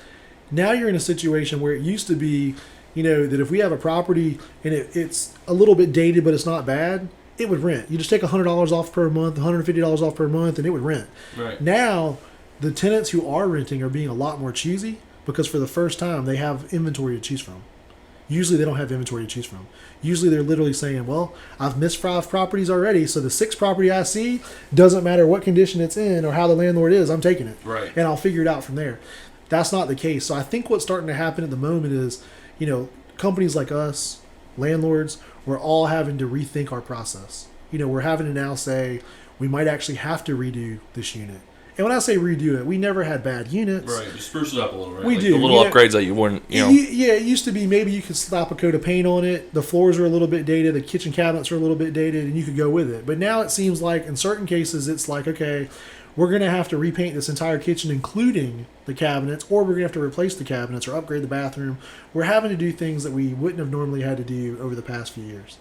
now you're in a situation where it used to be, you know, that if we have a property and it's a little bit dated but it's not bad, it would rent. You just take $100 off per month, $150 off per month, and it would rent. Right. Now, the tenants who are renting are being a lot more choosy because for the first time they have inventory to choose from. Usually they don't have inventory to choose from. Usually they're literally saying, well, I've missed 5 properties already, so the 6th property I see, doesn't matter what condition it's in or how the landlord is, I'm taking it. Right. And I'll figure it out from there. That's not the case. So I think what's starting to happen at the moment is, you know, companies like us, landlords, we're all having to rethink our process. You know, we're having to now say, we might actually have to redo this unit. And when I say redo it, we never had bad units. Right, just spruce it up a little, right? We like do. The little upgrades that you wouldn't, you know. Yeah, it used to be maybe you could slap a coat of paint on it. The floors are a little bit dated. The kitchen cabinets are a little bit dated, and you could go with it. But now it seems like in certain cases, it's like, okay, we're going to have to repaint this entire kitchen, including the cabinets, or we're going to have to replace the cabinets or upgrade the bathroom. We're having to do things that we wouldn't have normally had to do over the past few years.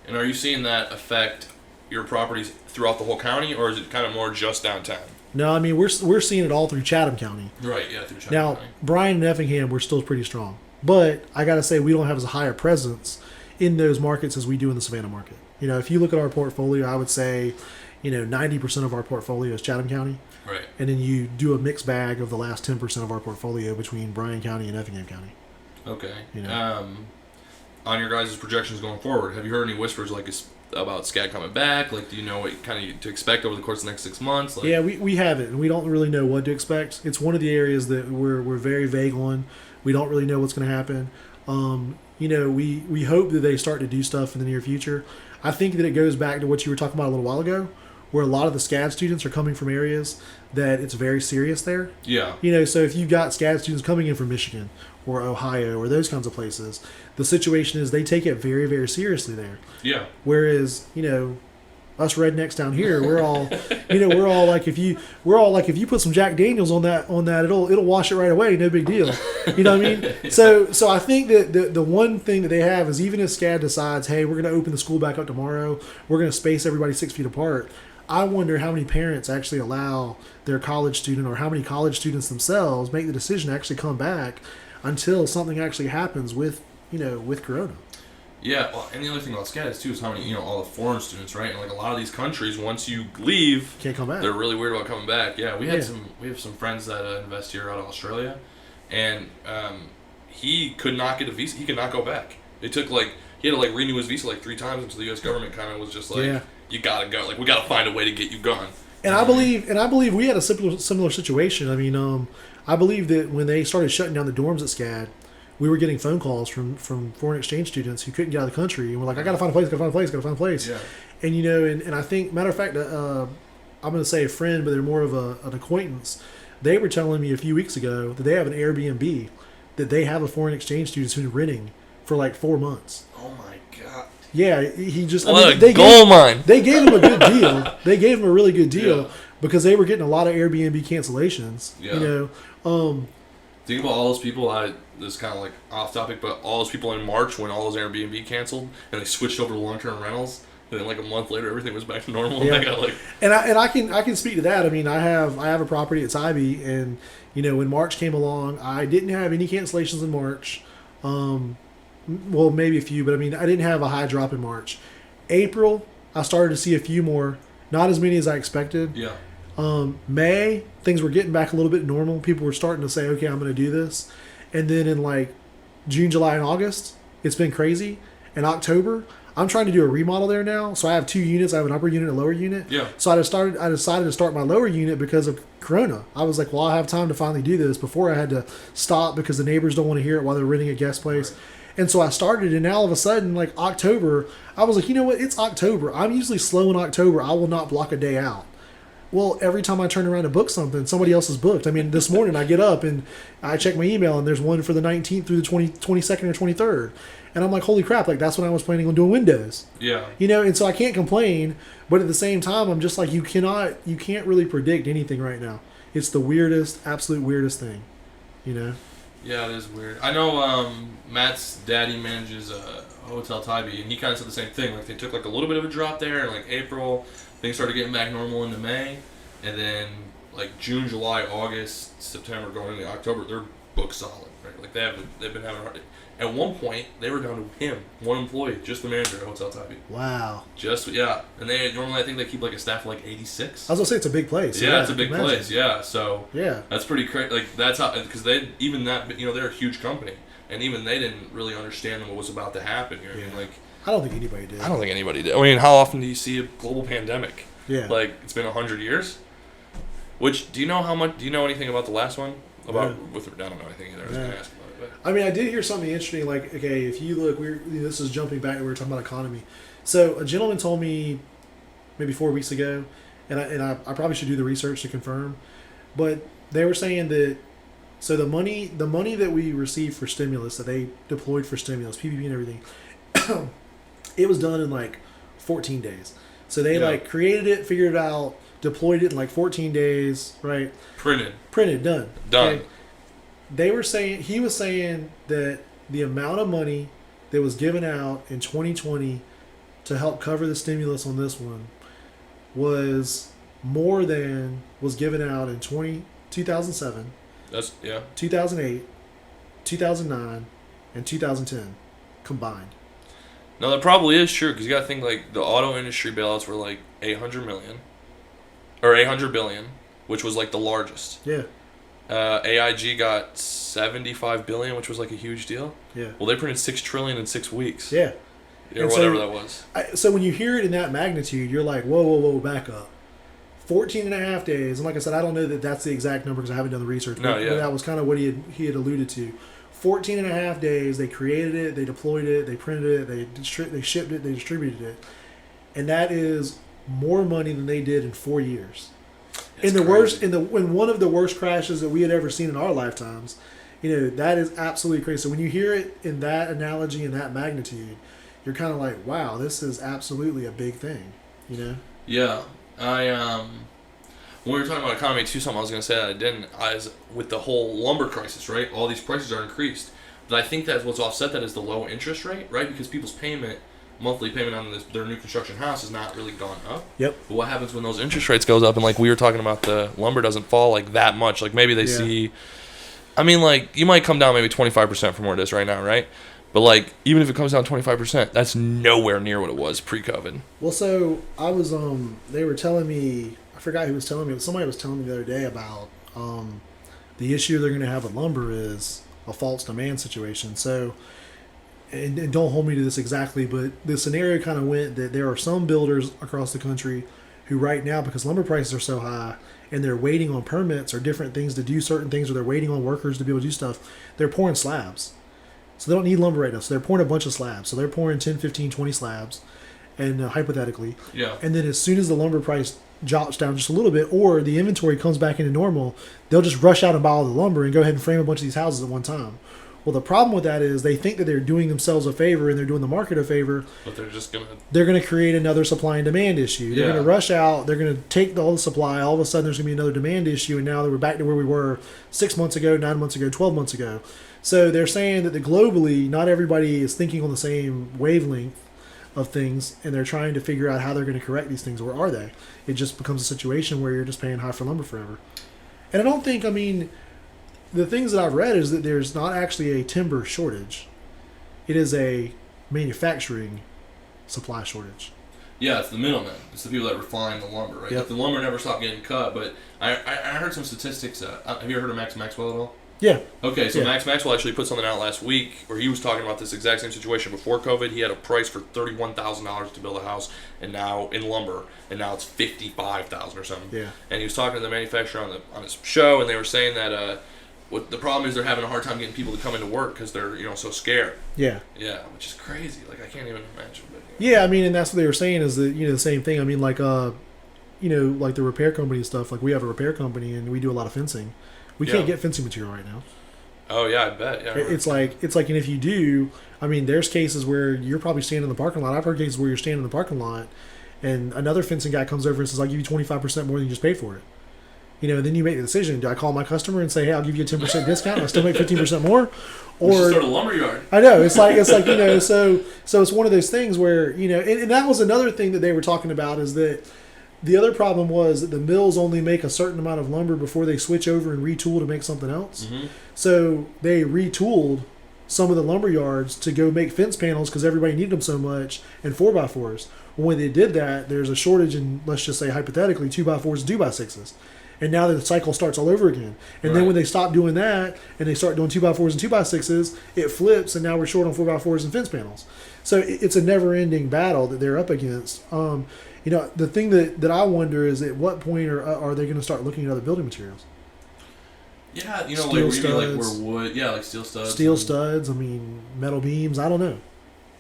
And are you seeing that affect your properties throughout the whole county, or is it kind of more just downtown? No, I mean, we're seeing it all through Chatham County. Right, yeah, through Chatham Now, County. Bryan and Effingham, we're still pretty strong. But I got to say, we don't have as high a presence in those markets as we do in the Savannah market. You know, if you look at our portfolio, I would say, you know, 90% of our portfolio is Chatham County. Right. And then you do a mixed bag of the last 10% of our portfolio between Bryan County and Effingham County. Okay. You know? On your guys' projections going forward, have you heard any whispers like about SCAD coming back? Like, do you know what kind of to expect over the course of the next 6 months? Like, yeah, we haven't, and we don't really know what to expect. It's one of the areas that we're very vague on. We don't really know what's going to happen. You know, we hope that they start to do stuff in the near future. I think that it goes back to what you were talking about a little while ago, where a lot of the SCAD students are coming from areas that it's very serious there. Yeah. You know, so if you've got SCAD students coming in from Michigan or Ohio or those kinds of places, the situation is they take it very, very seriously there. Yeah. Whereas, you know, Us rednecks down here, we're all, we're all like if you put some Jack Daniels on that, it'll wash it right away, no big deal. You know what I mean? So I think that the one thing that they have is even if SCAD decides, hey, we're going to open the school back up tomorrow, we're going to space everybody 6 feet apart. I wonder how many parents actually allow their college student, or how many college students themselves make the decision to actually come back until something actually happens with Corona. Yeah, well, and the other thing about SCAD is how many, all the foreign students, right? And like a lot of these countries, once you leave, can't come back. They're really weird about coming back. Yeah, we have some friends that invest here out of Australia, and he could not get a visa. He could not go back. It took he had to renew his visa 3 times until the U.S. government kind of was just you gotta go. We gotta find a way to get you gone. And I believe we had a similar situation. I mean, I believe that when they started shutting down the dorms at SCAD, we were getting phone calls from foreign exchange students who couldn't get out of the country, and we're like, I gotta find a place. Yeah. And and I think, matter of fact, I'm gonna say a friend, but they're more of an acquaintance. They were telling me a few weeks ago that they have an Airbnb that they have a foreign exchange students who's renting for 4 months. Oh my god. Yeah, he just they gave him a good deal. They gave him a really good deal because they were getting a lot of Airbnb cancellations. Yeah. Think about all those people. This is kind of off topic, but all those people in March when all those Airbnb canceled and they switched over to long-term rentals, and then a month later everything was back to normal. Yeah. And I got and I can speak to that. I mean, I have a property at Tybee, and when March came along, I didn't have any cancellations in March. Well, maybe a few, but I mean, I didn't have a high drop in March. April, I started to see a few more, not as many as I expected. Yeah. May, things were getting back a little bit normal. People were starting to say, okay, I'm going to do this. And then in June, July, and August, it's been crazy. In October, I'm trying to do a remodel there now. So I have 2 units. I have an upper unit and a lower unit. Yeah. So I decided to start my lower unit because of Corona. I was like, well, I have time to finally do this. Before I had to stop because the neighbors don't want to hear it while they're renting a guest place. Right. And so I started, and now all of a sudden, October, I was like, you know what? It's October. I'm usually slow in October. I will not block a day out. Well, every time I turn around to book something, somebody else is booked. I mean, this morning I get up and I check my email, and there's one for the 19th through the 22nd or 23rd. And I'm like, holy crap, that's when I was planning on doing windows. Yeah. And so I can't complain, but at the same time, I'm just you can't really predict anything right now. It's the absolute weirdest thing, Yeah, it is weird. I know Matt's daddy manages a hotel Tybee, and he kind of said the same thing. They took a little bit of a drop there in April. Things started getting back normal into May, and then June, July, August, September, going into October, they're booked solid. Right? They've been having a hard. At one point, they were down to him, one employee, just the manager at Hotel Tybee. Wow. And they normally I think they keep a staff of 86. I was gonna say it's a big place. Yeah, it's a big place. Yeah, so yeah, that's pretty crazy. That's how, because they're a huge company, and even they didn't really understand what was about to happen. I don't think anybody did. I don't think anybody did. I mean, how often do you see a global pandemic? Yeah. It's been 100 years. Which, do you know anything about the last one? I don't know anything either. I was going to ask about it. But. I mean, I did hear something interesting. Okay, if you look, this is jumping back. We were talking about economy. So a gentleman told me maybe 4 weeks ago, and I probably should do the research to confirm, but they were saying that the money that we received for stimulus, that they deployed for stimulus, PPP and everything, it was done in 14 days. So they created it, figured it out, deployed it in 14 days, right? Printed, done. Okay? He was saying that the amount of money that was given out in 2020 to help cover the stimulus on this one was more than was given out in 2007. 2008, 2009, and 2010 combined. No, that probably is true, because you got to think the auto industry bailouts were $800 million or $800 billion, which was the largest. Yeah. AIG got $75 billion, which was a huge deal. Yeah. Well, they printed $6 trillion in 6 weeks. Yeah. Or whatever that was. So when you hear it in that magnitude, you're like, whoa, back up. 14 and a half days, and like I said, I don't know that that's the exact number because I haven't done the research. No, yeah. But that was kind of what he had alluded to. 14 and a half days, they created it, they deployed it, they printed it, they shipped it, they distributed it. And that is more money than they did in 4 years. In one of the worst crashes that we had ever seen in our lifetimes. That is absolutely crazy. So when you hear it in that analogy and that magnitude, you're kind of like, wow, this is absolutely a big thing, Yeah, I when we were talking about economy too, something I was going to say that I didn't. Is with the whole lumber crisis, right? All these prices are increased, but I think that what's offset that is the low interest rate, right? Because people's monthly payment on their new construction house has not really gone up. Yep. But what happens when those interest rates goes up and like we were talking about, the lumber doesn't fall like that much? Like maybe they see. I mean, like you might come down maybe 25% from where it is right now, right? But like even if it comes down 25%, that's nowhere near what it was pre-COVID. Well, so I was they were telling me, I forgot who was telling me, but somebody was telling me the other day about the issue they're going to have with lumber is a false demand situation. So, and don't hold me to this exactly, but the scenario kind of went that there are some builders across the country who right now, because lumber prices are so high and they're waiting on permits or different things to do certain things, or they're waiting on workers to be able to do stuff, they're pouring slabs. So they don't need lumber right now. So they're pouring a bunch of slabs. So they're pouring 10, 15, 20 slabs, and hypothetically. Yeah. And then as soon as the lumber price drops down just a little bit, or the inventory comes back into normal, they'll just rush out and buy all the lumber and go ahead and frame a bunch of these houses at one time. Well, the problem with that is they think that they're doing themselves a favor and they're doing the market a favor. But they're gonna create another supply and demand issue. They're gonna rush out. They're gonna take all the supply. All of a sudden, there's gonna be another demand issue, and now we're back to where we were 6 months ago, 9 months ago, 12 months ago. So they're saying that globally, not everybody is thinking on the same wavelength of things, and they're trying to figure out how they're going to correct these things, or are they? It just becomes a situation where you're just paying high for lumber forever. And I don't think, I mean, the things that I've read is that there's not actually a timber shortage. It is a manufacturing supply shortage. Yeah, it's the middlemen. It's the people that refine the lumber, right? Yep. Like the lumber never stopped getting cut, but I heard some statistics. Have you ever heard of Max Maxwell at all? Yeah. Okay, so Max Maxwell actually put something out last week where he was talking about this exact same situation. Before COVID, he had a price for $31,000 to build a house, and now in lumber, and now it's $55,000 or something. Yeah. And he was talking to the manufacturer on his show, and they were saying that what the problem is, they're having a hard time getting people to come into work because they're so scared. Yeah. Yeah, which is crazy. Like I can't even imagine. But, Yeah, I mean, and that's what they were saying is that the same thing. I mean, like like the repair company and stuff. Like we have a repair company and we do a lot of fencing. We can't get fencing material right now. Oh yeah, I bet. Yeah, it's like, and if you do, I mean, there's cases where you're probably standing in the parking lot. I've heard cases where you're standing in the parking lot, and another fencing guy comes over and says, "I'll give you 25% more than you just paid for it." Then you make the decision: do I call my customer and say, "Hey, I'll give you a 10% discount, and I still make 15% more," or start a lumber yard? I know it's like so it's one of those things where and that was another thing that they were talking about, is that the other problem was that the mills only make a certain amount of lumber before they switch over and retool to make something else. Mm-hmm. So they retooled some of the lumber yards to go make fence panels because everybody needed them so much, and 4x4s. When they did that, there's a shortage in, let's just say hypothetically, 2x4s and 2x6s. And now the cycle starts all over again. And then when they stop doing that and they start doing 2x4s and 2x6s, it flips, and now we're short on 4x4s and fence panels. So it's a never-ending battle that they're up against. The thing that I wonder is, at what point are they going to start looking at other building materials? Yeah, steel like studs, where wood, like steel studs. Steel studs. I mean, metal beams. I don't know.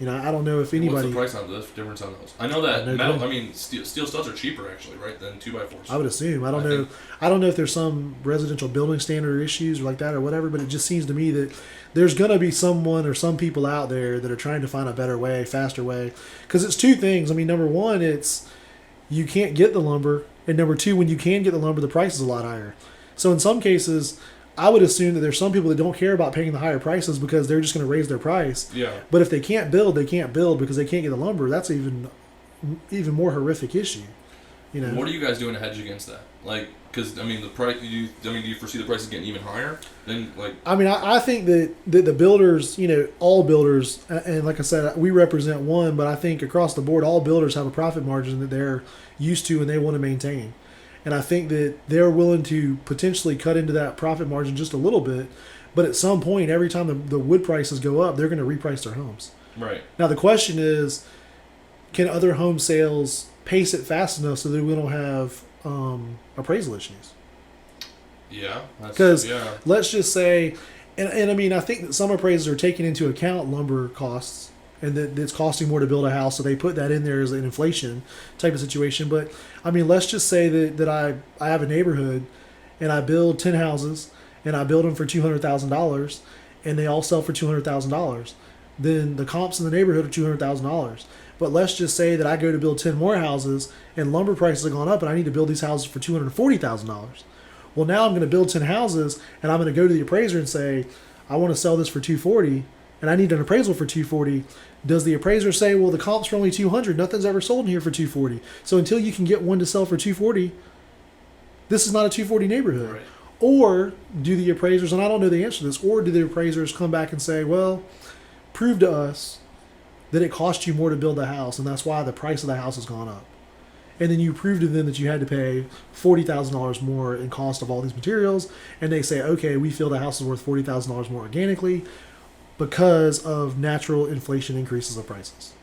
I don't know if anybody. What's the price on this? Difference on those? I know that metal. I mean, steel studs are cheaper actually, right, than 2x4s. I would assume. I don't know. I don't know if there's some residential building standard issues or like that or whatever, but it just seems to me that there's going to be someone or some people out there that are trying to find a better way, faster way. Because it's two things. I mean, number one, it's you can't get the lumber, and number two, when you can get the lumber, the price is a lot higher. So in some cases, I would assume that there's some people that don't care about paying the higher prices because they're just going to raise their price. Yeah. But if they can't build, they can't build because they can't get the lumber. That's even more horrific issue. What are you guys doing to hedge against that? Like, because the price. Do you foresee the prices getting even higher? I think that the builders, all builders, and like I said, we represent one, but I think across the board, all builders have a profit margin that they're used to and they want to maintain. And I think that they're willing to potentially cut into that profit margin just a little bit. But at some point, every time the wood prices go up, they're going to reprice their homes. Right. Now, the question is, can other home sales pace it fast enough so that we don't have appraisal issues? Yeah. Because let's just say, and I mean, I think that some appraisers are taking into account lumber costs, and that it's costing more to build a house, so they put that in there as an inflation type of situation. But I mean, let's just say that I have a neighborhood, and I build 10 houses, and I build them for $200,000, and they all sell for $200,000. Then the comps in the neighborhood are $200,000. But let's just say that I go to build 10 more houses and lumber prices have gone up and I need to build these houses for $240,000. Well, now I'm going to build 10 houses and I'm going to go to the appraiser and say, I want to sell this for $240 and I need an appraisal for $240. Does the appraiser say, well, the comps are only $200, nothing's ever sold in here for $240. So until you can get one to sell for $240, this is not a $240 neighborhood. Right. Or do the appraisers, and I don't know the answer to this, or do the appraisers come back and say, well, prove to us that it cost you more to build a house, and that's why the price of the house has gone up. And then you prove to them that you had to pay $40,000 more in cost of all these materials, and they say, okay, we feel the house is worth $40,000 more organically because of natural inflation increases of prices.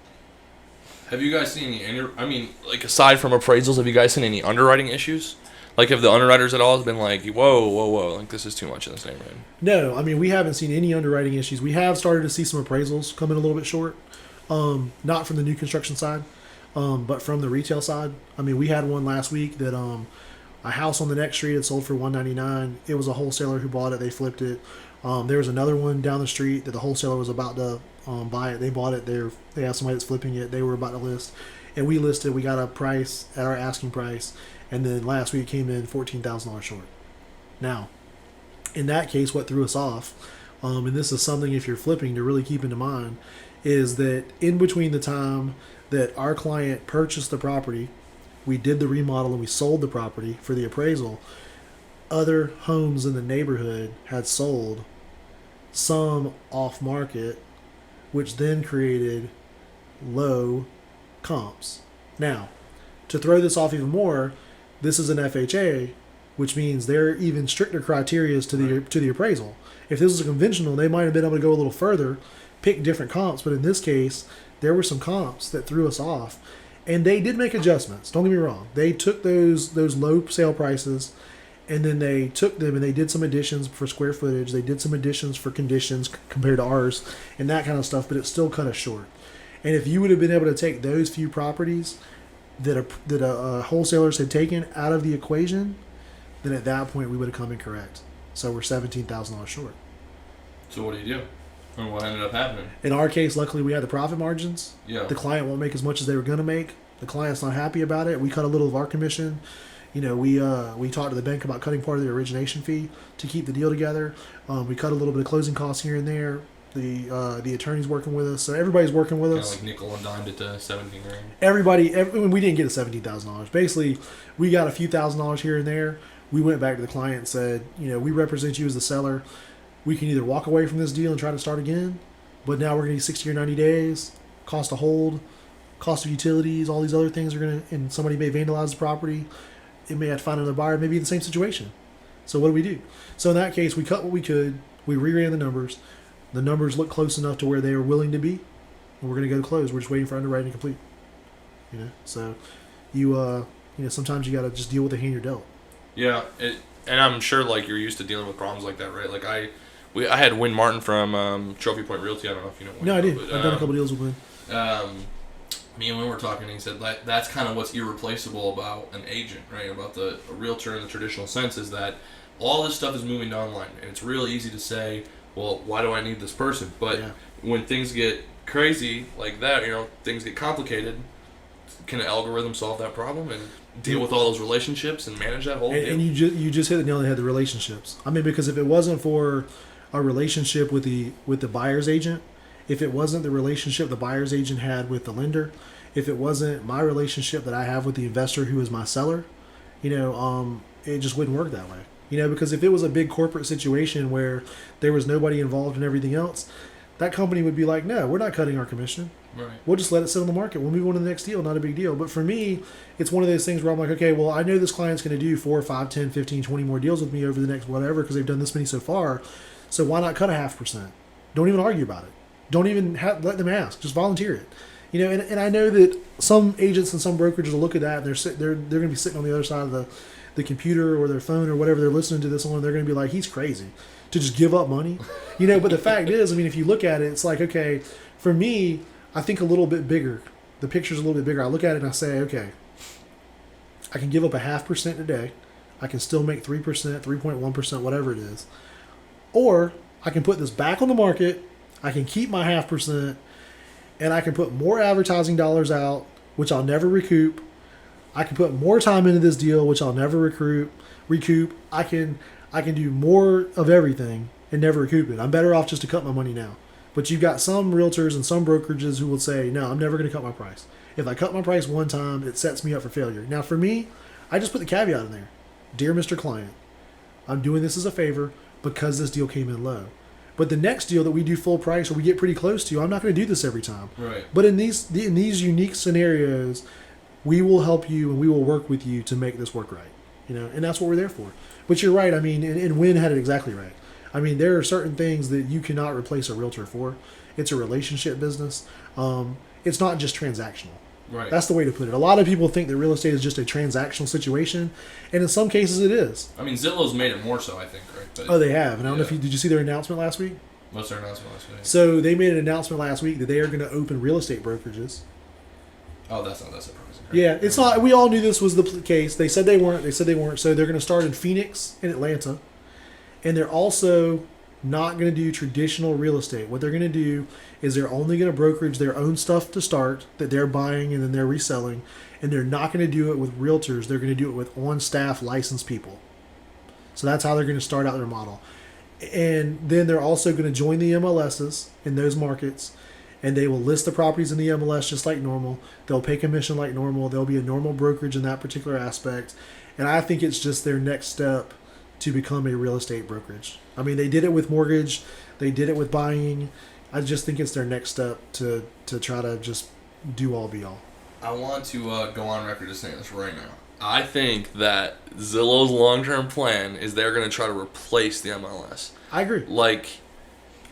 Have you guys seen any, aside from appraisals, have you guys seen any underwriting issues? Like, have the underwriters at all been like, whoa, like, this is too much in this neighborhood? No, I mean, we haven't seen any underwriting issues. We have started to see some appraisals come in a little bit short. Not from the new construction side, but from the retail side. I mean, we had one last week that a house on the next street had sold for $199. It was a wholesaler who bought it. They flipped it. There was another one down the street that the wholesaler was about to buy it. They bought it. They have somebody that's flipping it. They were about to list. And we listed. We got a price at our asking price. And then last week it came in $14,000 short. Now, in that case, what threw us off, and this is something if you're flipping to really keep into mind, is that in between the time that our client purchased the property, we did the remodel and we sold the property for the appraisal, other homes in the neighborhood had sold, some off market, which then created low comps. Now, to throw this off even more, this is an FHA, which means there are even stricter criteria to the appraisal. If this was a conventional, they might have been able to go a little further, pick different comps, but in this case, there were some comps that threw us off. And they did make adjustments, don't get me wrong. They took those low sale prices and then they took them and they did some additions for square footage. They did some additions for conditions compared to ours and that kind of stuff, but it still cut us short. And if you would have been able to take those few properties that wholesalers had taken out of the equation, then at that point we would have come in correct. So we're $17,000 short. So what do you do? And what ended up happening? In our case, luckily we had the profit margins. Yeah. The client won't make as much as they were going to make. The client's not happy about it. We cut a little of our commission. You know, we talked to the bank about cutting part of the origination fee to keep the deal together. We cut a little bit of closing costs here and there. The attorney's working with us, so everybody's working with us. Kind of like nickel and dimed it to $17,000. Everybody, we didn't get a $17,000. Basically, we got a few $1,000s here and there. We went back to the client and said, you know, we represent you as the seller. We can either walk away from this deal and try to start again, but now we're going to need 60 or 90 days, cost to hold, cost of utilities, all these other things are going to, and somebody may vandalize the property. It may have to find another buyer, maybe in the same situation. So what do we do? So in that case, we cut what we could. We reran the numbers. The numbers look close enough to where they are willing to be, and we're going to go to close. We're just waiting for underwriting to complete. You know, so you sometimes you got to just deal with the hand you're dealt. Yeah, and I'm sure like you're used to dealing with problems like that, right? Like I had Win Martin from Trophy Point Realty. I don't know if you know Win. No, I do. I've done a couple deals with Win. Me and Win were talking, and he said that's kind of what's irreplaceable about an agent, right? About a realtor in the traditional sense is that all this stuff is moving online, and it's real easy to say, well, why do I need this person? But when things get crazy like that, you know, things get complicated, can an algorithm solve that problem and deal with all those relationships and manage that whole deal? And you just hit the nail on the head, the relationships. I mean, because if it wasn't for a relationship with the buyer's agent, if it wasn't the relationship the buyer's agent had with the lender, if it wasn't my relationship that I have with the investor who is my seller, you know, it just wouldn't work that way. You know, because if it was a big corporate situation where there was nobody involved in everything else, that company would be like, no, we're not cutting our commission. Right. We'll just let it sit on the market. We'll move on to the next deal. Not a big deal. But for me, it's one of those things where I'm like, okay, well, I know this client's going to do 4, 5, 10, 15, 20 more deals with me over the next whatever because they've done this many so far. So why not cut a 0.5%? Don't even argue about it. Don't even let them ask. Just volunteer it. You know, and I know that some agents and some brokerages will look at that and they're going to be sitting on the other side of the computer or their phone or whatever they're listening to this on, they're going to be like, he's crazy to just give up money. You know, but the fact is, I mean, if you look at it, it's like, okay, for me, I think a little bit bigger. The picture's a little bit bigger. I look at it and I say, okay, I can give up a 0.5% today. I can still make 3%, 3.1%, whatever it is. Or I can put this back on the market. I can keep my 0.5%. and I can put more advertising dollars out, which I'll never recoup. I can put more time into this deal, which I'll never recoup. I can do more of everything and never recoup it. I'm better off just to cut my money now. But you've got some realtors and some brokerages who will say, no, I'm never going to cut my price. If I cut my price one time, it sets me up for failure. Now, for me, I just put the caveat in there. Dear Mr. Client, I'm doing this as a favor because this deal came in low. But the next deal that we do full price or we get pretty close to, I'm not going to do this every time. Right. But in these unique scenarios, we will help you and we will work with you to make this work right. And that's what we're there for. But you're right. I mean, and Wynn had it exactly right. I mean, there are certain things that you cannot replace a realtor for. It's a relationship business. It's not just transactional. Right. That's the way to put it. A lot of people think that real estate is just a transactional situation, and in some cases it is. I mean, Zillow's made it more so, I think, right? But, they have. And I don't know if did you see their announcement last week? What's their announcement last week? So they made an announcement last week that they are going to open real estate brokerages. Oh, that's surprising. Yeah, it's not. We all knew this was the case. They said they weren't. So they're going to start in Phoenix and Atlanta, and they're also not going to do traditional real estate. What they're going to do is they're only going to brokerage their own stuff to start that they're buying and then they're reselling, and they're not going to do it with realtors. They're going to do it with on-staff licensed people. So that's how they're going to start out their model. And then they're also going to join the MLSs in those markets, and they will list the properties in the MLS just like normal. They'll pay commission like normal. There'll be a normal brokerage in that particular aspect. And I think it's just their next step to become a real estate brokerage. I mean, they did it with mortgage. They did it with buying. I just think it's their next step to try to just do all be all. I want to go on record as saying this right now. I think that Zillow's long-term plan is they're going to try to replace the MLS. I agree. Like,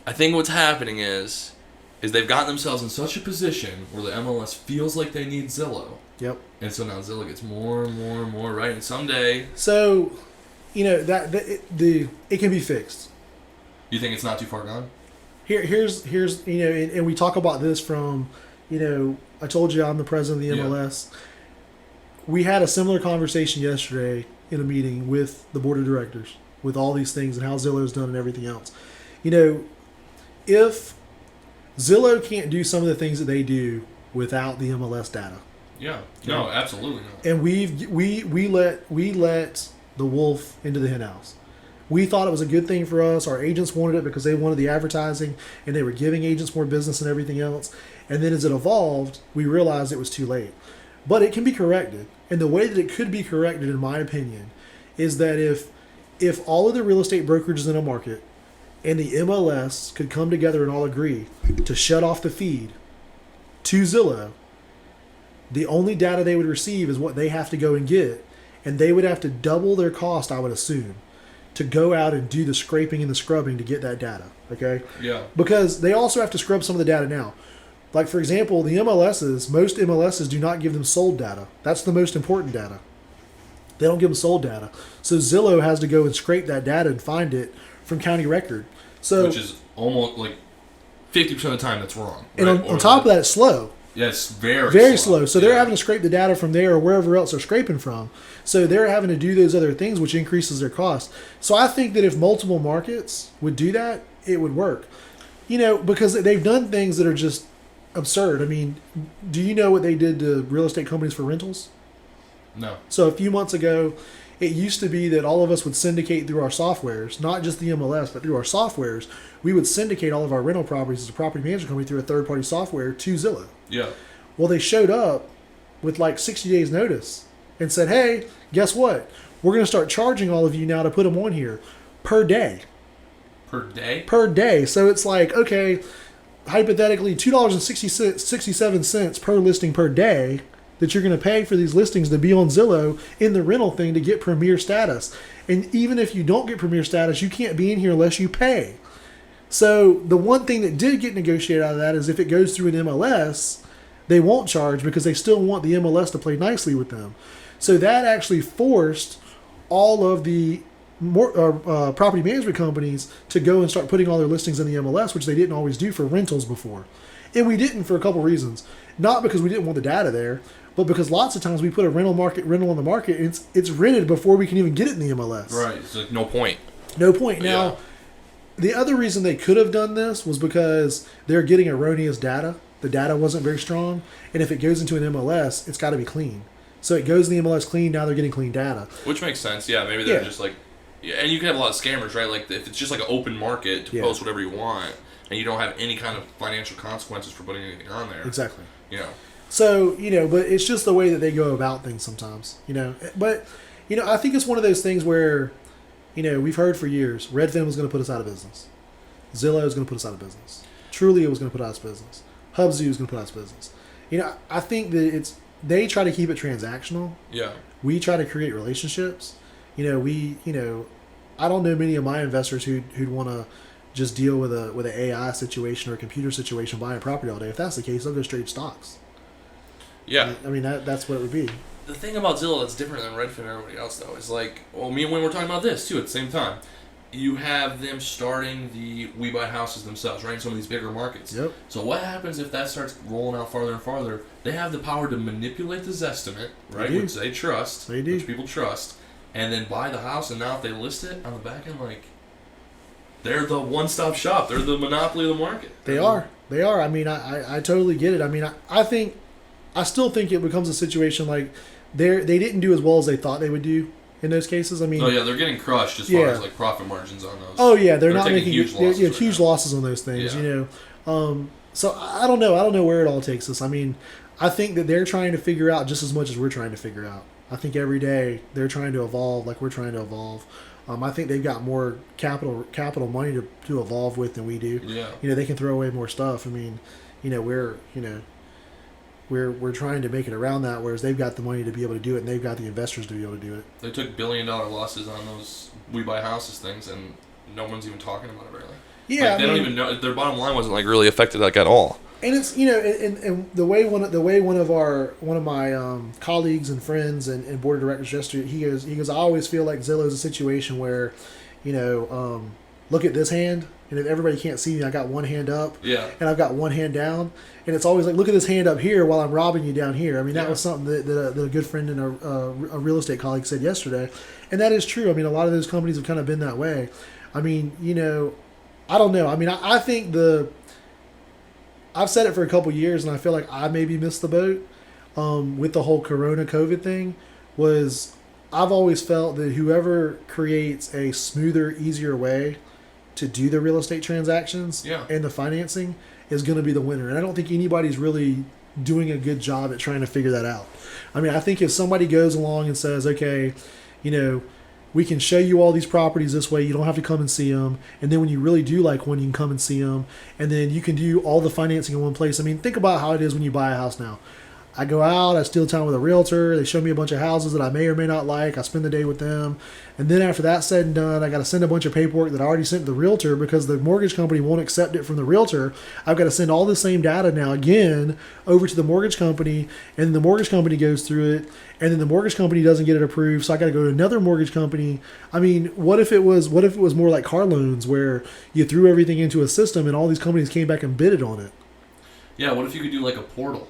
I think what's happening is they've gotten themselves in such a position where the MLS feels like they need Zillow. Yep. And so now Zillow gets more and more and more, right? And someday... So, it can be fixed. You think it's not too far gone? Here's and we talk about this from, I told you I'm the president of the MLS. Yeah. We had a similar conversation yesterday in a meeting with the board of directors with all these things and how Zillow's done and everything else. If Zillow can't do some of the things that they do without the MLS data. Yeah. No, absolutely not. And we let the wolf into the hen house. We thought it was a good thing for us. Our agents wanted it because they wanted the advertising and they were giving agents more business and everything else. And then as it evolved, we realized it was too late. But it can be corrected. And the way that it could be corrected, in my opinion, is that if all of the real estate brokerages in a market and the MLS could come together and all agree to shut off the feed to Zillow, the only data they would receive is what they have to go and get. And they would have to double their cost, I would assume, to go out and do the scraping and the scrubbing to get that data. Okay? Yeah. Because they also have to scrub some of the data now. Like, for example, the MLSs, most MLSs do not give them sold data. That's the most important data. They don't give them sold data. So Zillow has to go and scrape that data and find it from county record. So, which is almost like 50% of the time that's wrong. Right? And on top of that, it's slow. Yes, very slow. So they're having to scrape the data from there or wherever else they're scraping from. So they're having to do those other things, which increases their cost. So I think that if multiple markets would do that, it would work. Because they've done things that are just absurd. I mean, do you know what they did to real estate companies for rentals? No. So a few months ago, it used to be that all of us would syndicate through our softwares, not just the MLS, but through our softwares. We would syndicate all of our rental properties as a property management company through a third-party software to Zillow. Yeah. Well, they showed up with like 60 days notice and said, hey, guess what? We're going to start charging all of you now to put them on here per day. Per day? Per day. So it's like, okay, hypothetically, $2.67 per listing per day that you're going to pay for these listings to be on Zillow in the rental thing to get premier status. And even if you don't get premier status, you can't be in here unless you pay. So the one thing that did get negotiated out of that is if it goes through an MLS, they won't charge because they still want the MLS to play nicely with them. So that actually forced all of the property management companies to go and start putting all their listings in the MLS, which they didn't always do for rentals before. And we didn't for a couple reasons. Not because we didn't want the data there, but because lots of times we put a rental on the market, and it's rented before we can even get it in the MLS. Right. It's like no point. No point. Now, the other reason they could have done this was because they're getting erroneous data the data wasn't very strong, and if it goes into an MLS, it's got to be clean. So it goes in the MLS clean. Now they're getting clean data, which makes sense. Yeah, maybe they're just like, yeah, and you can have a lot of scammers, right? Like if it's just like an open market to post whatever you want, and you don't have any kind of financial consequences for putting anything on there. Exactly. You know. So but it's just the way that they go about things sometimes. But I think it's one of those things where, we've heard for years, Redfin was going to put us out of business. Zillow is going to put us out of business. Trulia was going to put us out of business. Hubzu is going to put us out of business. I think that they try to keep it transactional. Yeah. We try to create relationships. I don't know many of my investors who'd want to just deal with an AI situation or a computer situation buying property all day. If that's the case, they'll go straight stocks. Yeah. I mean that's what it would be. The thing about Zillow that's different than Redfin and everybody else, though, is like, well, me and Wayne were talking about this, too, at the same time. You have them starting the We Buy Houses themselves, right, in some of these bigger markets. Yep. So what happens if that starts rolling out farther and farther? They have the power to manipulate the Zestimate, right, which they trust, which people trust, and then buy the house, and now if they list it on the back end, like, they're the one-stop shop. They're the monopoly of the market. They are. I mean, I totally get it. I mean, I still think it becomes a situation like they didn't do as well as they thought they would do in those cases. I mean, oh yeah, they're getting crushed as far as like profit margins on those. Oh yeah, they're not making huge losses. Huge losses on those things. Yeah. So I don't know where it all takes us. I mean, I think that they're trying to figure out just as much as we're trying to figure out. I think every day they're trying to evolve like we're trying to evolve. I think they've got more capital money to evolve with than we do. Yeah. They can throw away more stuff. I mean, we're trying to make it around that, whereas they've got the money to be able to do it, and they've got the investors to be able to do it. They took $1 billion losses on those We Buy Houses things, and no one's even talking about it really. Yeah, like, they don't even know their bottom line wasn't like really affected like at all. And it's and the way one of my colleagues and friends and board of directors yesterday, he goes I always feel like Zillow's a situation where, look at this hand. And if everybody can't see me, I got one hand up, and I've got one hand down, and it's always like, look at this hand up here while I'm robbing you down here. I mean, that was something that a good friend and a real estate colleague said yesterday, and that is true. I mean, a lot of those companies have kind of been that way. I mean, I don't know. I mean, I think I've said it for a couple years, and I feel like I maybe missed the boat with the whole Corona COVID thing. I've always felt that whoever creates a smoother, easier way to do the real estate transactions and the financing is going to be the winner. And I don't think anybody's really doing a good job at trying to figure that out. I mean, I think if somebody goes along and says, okay, we can show you all these properties this way, you don't have to come and see them. And then when you really do like one, you can come and see them. And then you can do all the financing in one place. I mean, think about how it is when you buy a house now. I go out, I steal time with a realtor, they show me a bunch of houses that I may or may not like, I spend the day with them, and then after that's said and done, I got to send a bunch of paperwork that I already sent to the realtor because the mortgage company won't accept it from the realtor. I've got to send all the same data now again over to the mortgage company, and the mortgage company goes through it, and then the mortgage company doesn't get it approved, so I got to go to another mortgage company. I mean, what if it was more like car loans where you threw everything into a system and all these companies came back and bidded on it? Yeah, what if you could do like a portal?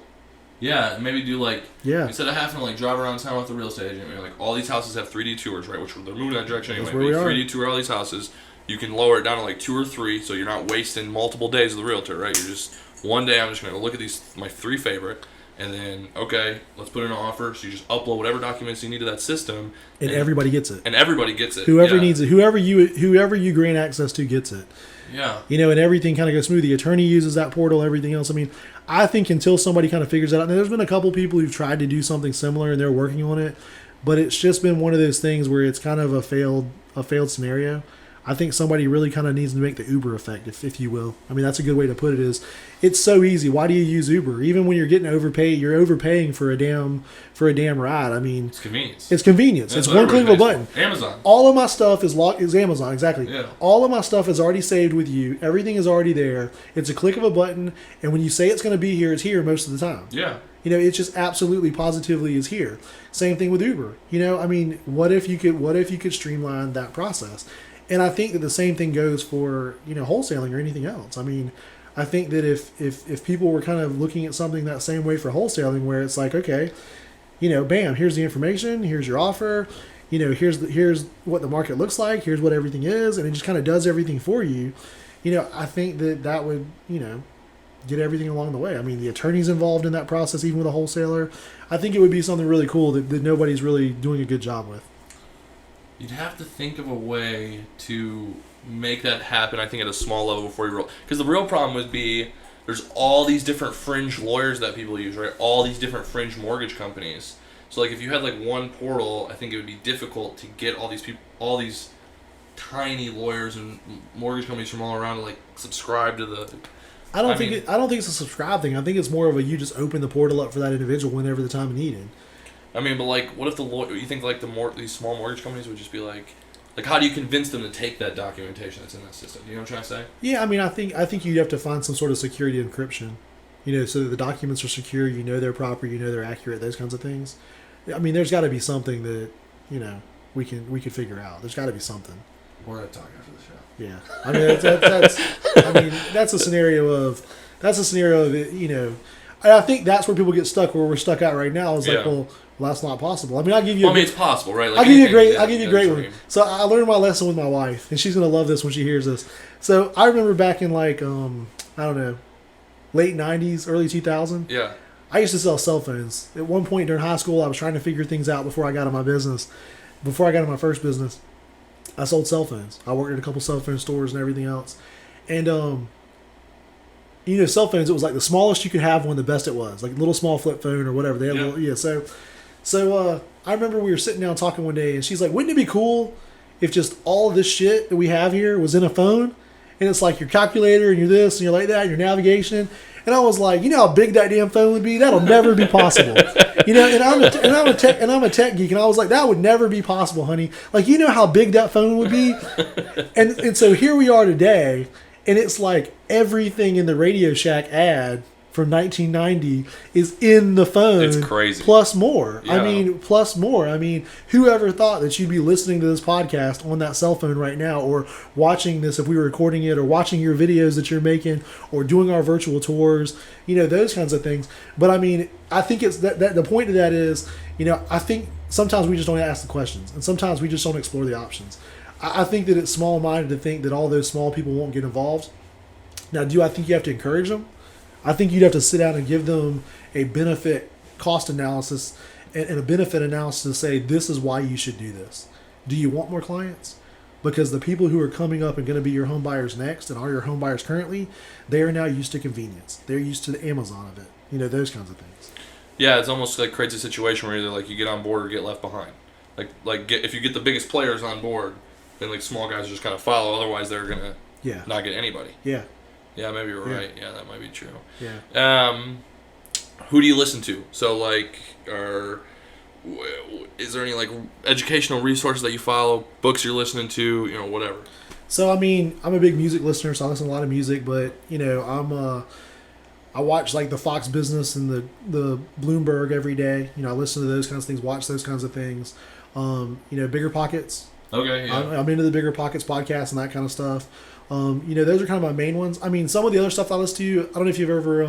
Yeah, maybe do like, instead of having to like drive around town with the real estate agent, like all these houses have 3D tours, right? Which they're moving that direction anyway. That's where we are. 3D tour all these houses. You can lower it down to like 2 or 3, so you're not wasting multiple days of the realtor, right? You're just one day. I'm just gonna look at my 3 favorite, and then let's put in an offer. So you just upload whatever documents you need to that system, and everybody gets it. And everybody gets it. Whoever needs it, whoever you grant access to gets it. Yeah. And everything kind of goes smooth. The attorney uses that portal, everything else. I mean, I think until somebody kind of figures it out, and there's been a couple people who've tried to do something similar and they're working on it, but it's just been one of those things where it's kind of a failed scenario. I think somebody really kind of needs to make the Uber effect, if you will. I mean, that's a good way to put it. Is it's so easy. Why do you use Uber? Even when you're getting overpaid, you're overpaying for a damn ride. I mean, it's convenience. It's convenience. It's one click of a button. Amazon. All of my stuff is Amazon, exactly. Yeah. All of my stuff is already saved with you. Everything is already there. It's a click of a button, and when you say it's going to be here, it's here most of the time. Yeah. It's just absolutely positively is here. Same thing with Uber. I mean, what if you could streamline that process? And I think that the same thing goes for, wholesaling or anything else. I mean, I think that if people were kind of looking at something that same way for wholesaling, where it's like, okay, bam, here's the information, here's your offer, here's what the market looks like, here's what everything is, and it just kind of does everything for you. I think that would, get everything along the way. I mean, the attorney's involved in that process, even with a wholesaler. I think it would be something really cool that nobody's really doing a good job with. You'd have to think of a way to make that happen, I think, at a small level before you roll. Because the real problem would be there's all these different fringe lawyers that people use, right? All these different fringe mortgage companies. So, like, if you had, like, one portal, I think it would be difficult to get all these people, all these tiny lawyers and mortgage companies from all around to, like, subscribe to the... I don't think it's a subscribe thing. I think it's more of a you just open the portal up for that individual whenever the time needed. I mean, but, like, what if you think, like, these small mortgage companies would just be like, how do you convince them to take that documentation that's in that system? You know what I'm trying to say? Yeah, I mean, I think you'd have to find some sort of security encryption, so that the documents are secure, they're proper, they're accurate, those kinds of things. I mean, there's got to be something that, we could figure out. There's got to be something. We're going to talk after the show. Yeah, I mean, that's a scenario of it, and I think that's where people get stuck. Where we're stuck at right now is like, well, that's not possible. I mean, I'll give you. It's possible, right? Like I'll give you a great one. So I learned my lesson with my wife, and she's gonna love this when she hears this. So I remember back in like I don't know, late '90s, early 2000. Yeah. I used to sell cell phones. At one point during high school, I was trying to figure things out before I got in my business. Before I got in my first business, I sold cell phones. I worked at a couple cell phone stores and everything else. And, cell phones, it was like the smallest you could have one, the best it was. Like a little small flip phone or whatever. They had So I remember we were sitting down talking one day, and she's like, wouldn't it be cool if just all of this shit that we have here was in a phone? And it's like your calculator and your this and your like that and your navigation. And I was like, how big that damn phone would be? That'll never be possible. And I'm a tech geek, and I was like, that would never be possible, honey. Like, how big that phone would be? And so here we are today, and it's like everything in the Radio Shack ad from 1990 is in the phone. It's crazy. Plus more. Yeah. Plus more. I mean, whoever thought that you'd be listening to this podcast on that cell phone right now, or watching this if we were recording it, or watching your videos that you're making, or doing our virtual tours, those kinds of things. But I mean, I think it's that the point of that is, I think sometimes we just don't ask the questions, and sometimes we just don't explore the options. I think that it's small-minded to think that all those small people won't get involved. Now, do I think you have to encourage them? I think you'd have to sit down and give them a benefit cost analysis and a benefit analysis to say, this is why you should do this. Do you want more clients? Because the people who are coming up and going to be your home buyers next and are your home buyers currently, they are now used to convenience. They're used to the Amazon of it. Those kinds of things. Yeah, it's almost like creates a situation where either like you get on board or get left behind. If you get the biggest players on board, then like small guys just kind of follow. Otherwise, they're gonna not get anybody. Yeah. Yeah, maybe you're right. Yeah, that might be true. Yeah. Who do you listen to? So, is there any, educational resources that you follow, books you're listening to, whatever? So, I mean, I'm a big music listener, so I listen to a lot of music, but, I watch, the Fox Business and the Bloomberg every day. I listen to those kinds of things, watch those kinds of things. Bigger Pockets. Okay, yeah. I'm into the Bigger Pockets podcast and that kind of stuff. Those are kind of my main ones. I mean, some of the other stuff I listen to, I don't know if you've ever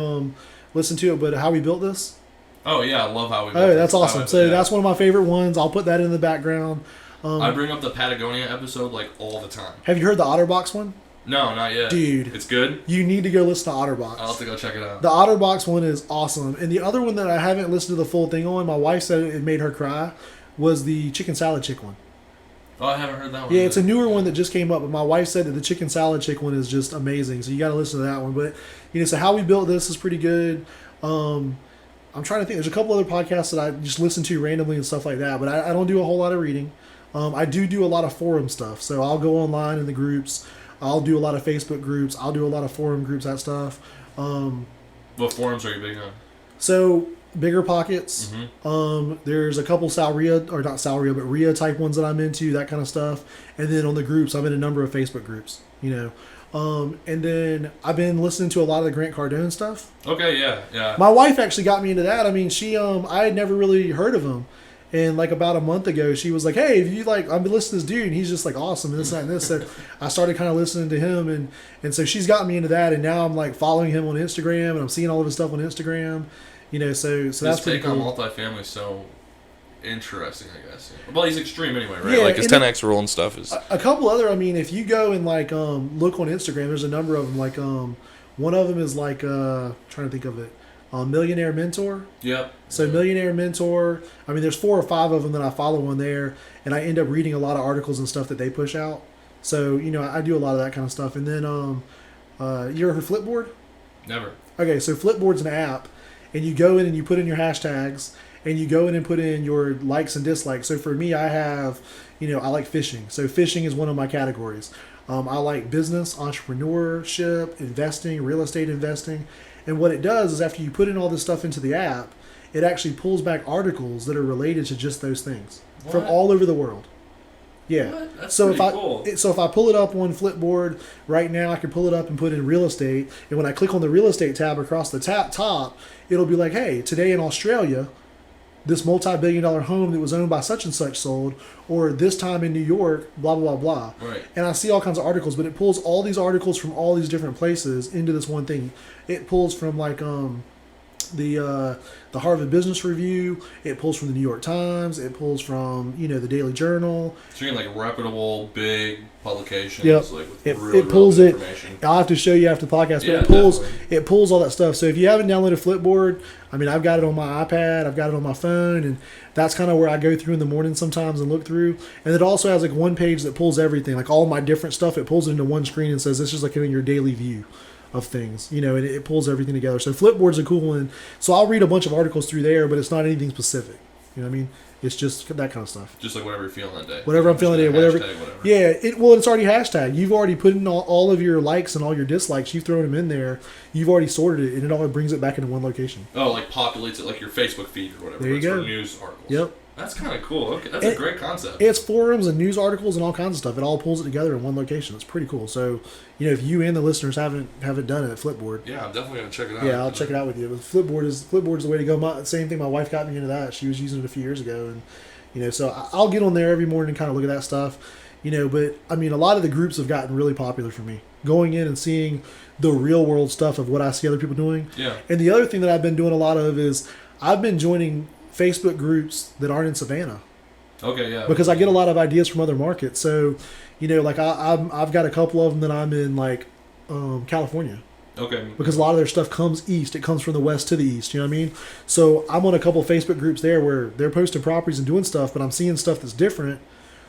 listened to it, but How We Built This. Oh, yeah, I love How We Built This. Oh, that's awesome. That's one of my favorite ones. I'll put that in the background. I bring up the Patagonia episode, all the time. Have you heard the Otterbox one? No, not yet. Dude. It's good? You need to go listen to Otterbox. I'll have to go check it out. The Otterbox one is awesome. And the other one that I haven't listened to the full thing on, my wife said it made her cry, was the Chicken Salad Chick one. Oh, I haven't heard that one. Yeah, it's a newer one that just came up, but my wife said that the Chicken Salad Chick one is just amazing. So you got to listen to that one. But, so How We Built This is pretty good. I'm trying to think. There's a couple other podcasts that I just listen to randomly and stuff like that, but I don't do a whole lot of reading. I do a lot of forum stuff. So I'll go online in the groups. I'll do a lot of Facebook groups. I'll do a lot of forum groups, that stuff. What forums are you big on? So Bigger Pockets. Mm-hmm. There's a couple but RIA type ones that I'm into, that kind of stuff. And then on the groups, I'm in a number of Facebook groups, and then I've been listening to a lot of the Grant Cardone stuff. Okay, yeah. My wife actually got me into that. I mean, she, I had never really heard of him. And about a month ago, she was like, hey, if you I've been listening to this dude, and he's just awesome, and this, that, and this. So I started kind of listening to him, and so she's gotten me into that, and now I'm following him on Instagram, and I'm seeing all of his stuff on Instagram. So that's pretty cool. His take on multifamily is so interesting, I guess. Well, he's extreme anyway, right? Yeah, his 10x rule and stuff is... A couple other, if you go and, look on Instagram, there's a number of them, One of them is like trying to think of it. Millionaire Mentor. Yep. So Millionaire Mentor. I mean, there's 4 or 5 of them that I follow on there, and I end up reading a lot of articles and stuff that they push out. So I do a lot of that kind of stuff. And then you ever heard Flipboard? Never. Okay, so Flipboard's an app, and you go in and you put in your hashtags, and you go in and put in your likes and dislikes. So for me, I have, I like fishing. So fishing is one of my categories. I like business, entrepreneurship, investing, real estate investing. And what it does is after you put in all this stuff into the app, it actually pulls back articles that are related to just those things from all over the world. Yeah. What? That's so pretty cool. So if I pull it up on Flipboard right now, I can pull it up and put in real estate. And when I click on the real estate tab across the top, it'll be like, hey, today in Australia, this multi-billion-dollar home that was owned by such and such sold, or this time in New York, blah, blah, blah, blah. Right. And I see all kinds of articles, but it pulls all these articles from all these different places into this one thing. It pulls from like the Harvard Business Review. It pulls from the New York Times. It pulls from the Daily Journal. So you're like reputable, big publications. Yep. Like with It pulls it. information. I'll have to show you after the podcast, Yeah, but definitely. it pulls all that stuff. So if you haven't downloaded Flipboard, I mean, I've got it on my iPad. I've got it on my phone, and that's kind of where I go through in the morning sometimes and look through. And it also has like one page that pulls everything, like all my different stuff. It pulls it into one screen and says this is like in your daily view of things, and it pulls everything together. So Flipboard's a cool one. So I'll read a bunch of articles through there, but it's not anything specific. You know what I mean? It's just that kind of stuff. Just like whatever you're feeling that day. Whatever I'm feeling that day, whatever. Yeah, it's already hashtagged. You've already put in all of your likes and all your dislikes. You've thrown them in there. You've already sorted it, and it all brings it back into one location. Oh, like populates it like your Facebook feed or whatever. There you go. For news articles. Yep. That's kind of cool. Okay, that's a great concept. It's forums and news articles and all kinds of stuff. It all pulls it together in one location. It's pretty cool. So, if you and the listeners haven't done it at Flipboard, Yeah, I'm definitely gonna check it out. yeah, I'll check it out with you. But Flipboard's the way to go. Same thing. My wife got me into that. She was using it a few years ago, and so I'll get on there every morning and kind of look at that stuff. But I mean, a lot of the groups have gotten really popular for me. Going in and seeing the real world stuff of what I see other people doing. Yeah. And the other thing that I've been doing a lot of is I've been joining Facebook groups that aren't in Savannah. Okay, yeah. Because I get a lot of ideas from other markets. So, like I've got a couple of them that I'm in like California. Okay. Because a lot of their stuff comes east. It comes from the west to the east. You know what I mean? So I'm on a couple of Facebook groups there where they're posting properties and doing stuff, but I'm seeing stuff that's different.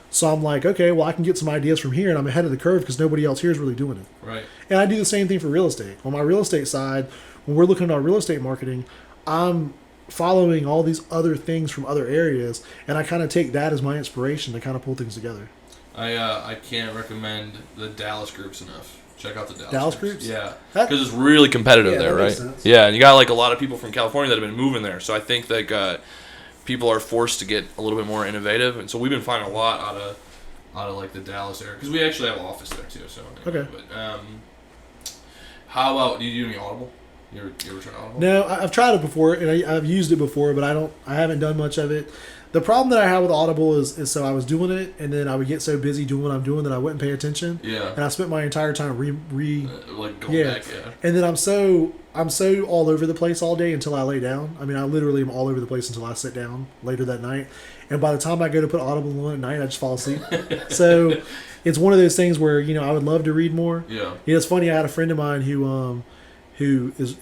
So I'm like, okay, well I can get some ideas from here, and I'm ahead of the curve because nobody else here is really doing it. Right. And I do the same thing for real estate. On my real estate side, when we're looking at our real estate marketing, I'm following all these other things from other areas, and I kind of take that as my inspiration to kind of pull things together. I can't recommend the Dallas groups enough. Check out the Dallas groups? Yeah, That- because it's really competitive Yeah, there, that right? makes sense. Yeah, and you got like a lot of people from California that have been moving there, so I think that people are forced to get a little bit more innovative, and so we've been finding a lot out of like the Dallas area because we actually have an office there too. So Okay. But how about do you do any Audible? You ever tried Audible? No, I've tried it before, and I've used it before, but I haven't done much of it. The problem that I have with Audible is so I was doing it, and then I would get so busy doing what I'm doing that I wouldn't pay attention. Yeah. And I spent my entire time Like going back, yeah. And then I'm so all over the place all day until I lay down. I mean, I literally am all over the place until I sit down later that night. And by the time I go to put Audible on at night, I just fall asleep. So it's one of those things where I would love to read more. Yeah. It's funny. I had a friend of mine who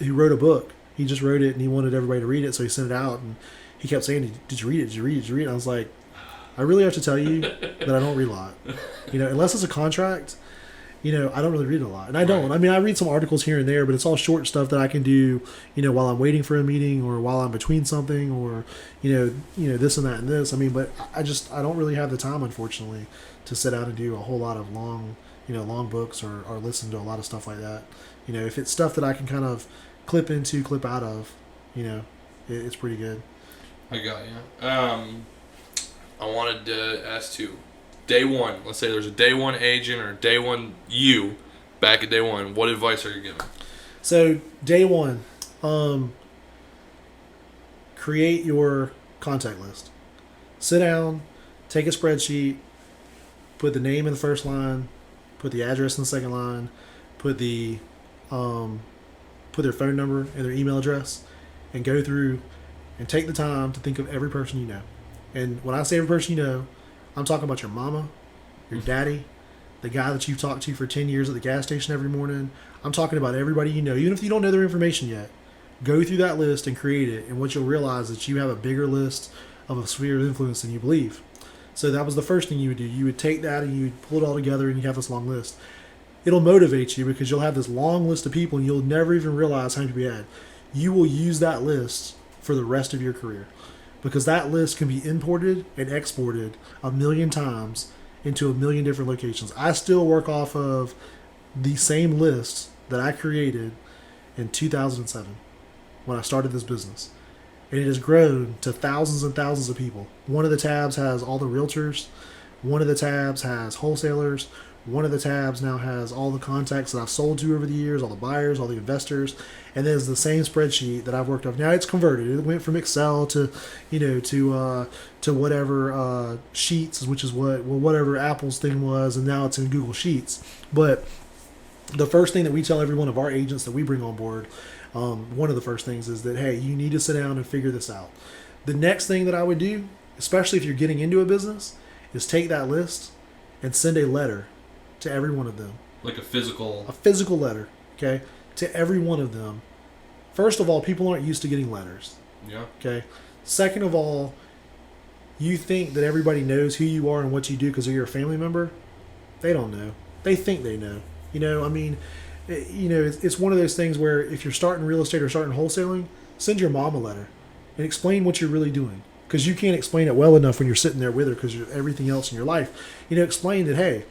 wrote a book. He just wrote it and he wanted everybody to read it, so he sent it out and he kept saying, "Did you read it? Did you read it? Did you read it?" And I was like, "I really have to tell you that I don't read a lot. Unless it's a contract, I don't really read a lot, and I don't. Right. I mean, I read some articles here and there, but it's all short stuff that I can do, while I'm waiting for a meeting or while I'm between something or, this and that and this. I mean, but I don't really have the time, unfortunately, to sit down and do a whole lot of long books or listen to a lot of stuff like that. If it's stuff that I can kind of clip into, clip out of, it's pretty good. I got you. I wanted to ask too. Day one. Let's say there's a day one agent or day one you back at day one. What advice are you giving? So day one, create your contact list. Sit down, take a spreadsheet, put the name in the first line, put the address in the second line, put their phone number and their email address, and go through and take the time to think of every person you know. And when I say every person you know, I'm talking about your mama, your daddy, the guy that you've talked to for 10 years at the gas station every morning. I'm talking about everybody you know. Even if you don't know their information yet, go through that list and create it. And what you'll realize is that you have a bigger list of a sphere of influence than you believe. So that was the first thing you would do. You would take that and you would pull it all together and you have this long list. It'll motivate you because you'll have this long list of people and you'll never even realize how many people you had. You will use that list for the rest of your career because that list can be imported and exported 1,000,000 times into 1,000,000 different locations. I still work off of the same list that I created in 2007 when I started this business. And it has grown to thousands and thousands of people. One of the tabs has all the realtors. One of the tabs has wholesalers. One of the tabs now has all the contacts that I've sold to over the years, all the buyers, all the investors. And there's the same spreadsheet that I've worked off. Now it's converted. It went from Excel to, to whatever Sheets, which is whatever Apple's thing was, and now it's in Google Sheets. But the first thing that we tell every one of our agents that we bring on board, one of the first things is that, hey, you need to sit down and figure this out. The next thing that I would do, especially if you're getting into a business, is take that list and send a letter to every one of them. Like a physical letter, okay, to every one of them. First of all, people aren't used to getting letters. Yeah. Okay. Second of all, you think that everybody knows who you are and what you do because you're a family member. They don't know. They think they know. It's one of those things where if you're starting real estate or starting wholesaling, send your mom a letter and explain what you're really doing. Because you can't explain it well enough when you're sitting there with her because you're everything else in your life. Explain that, hey,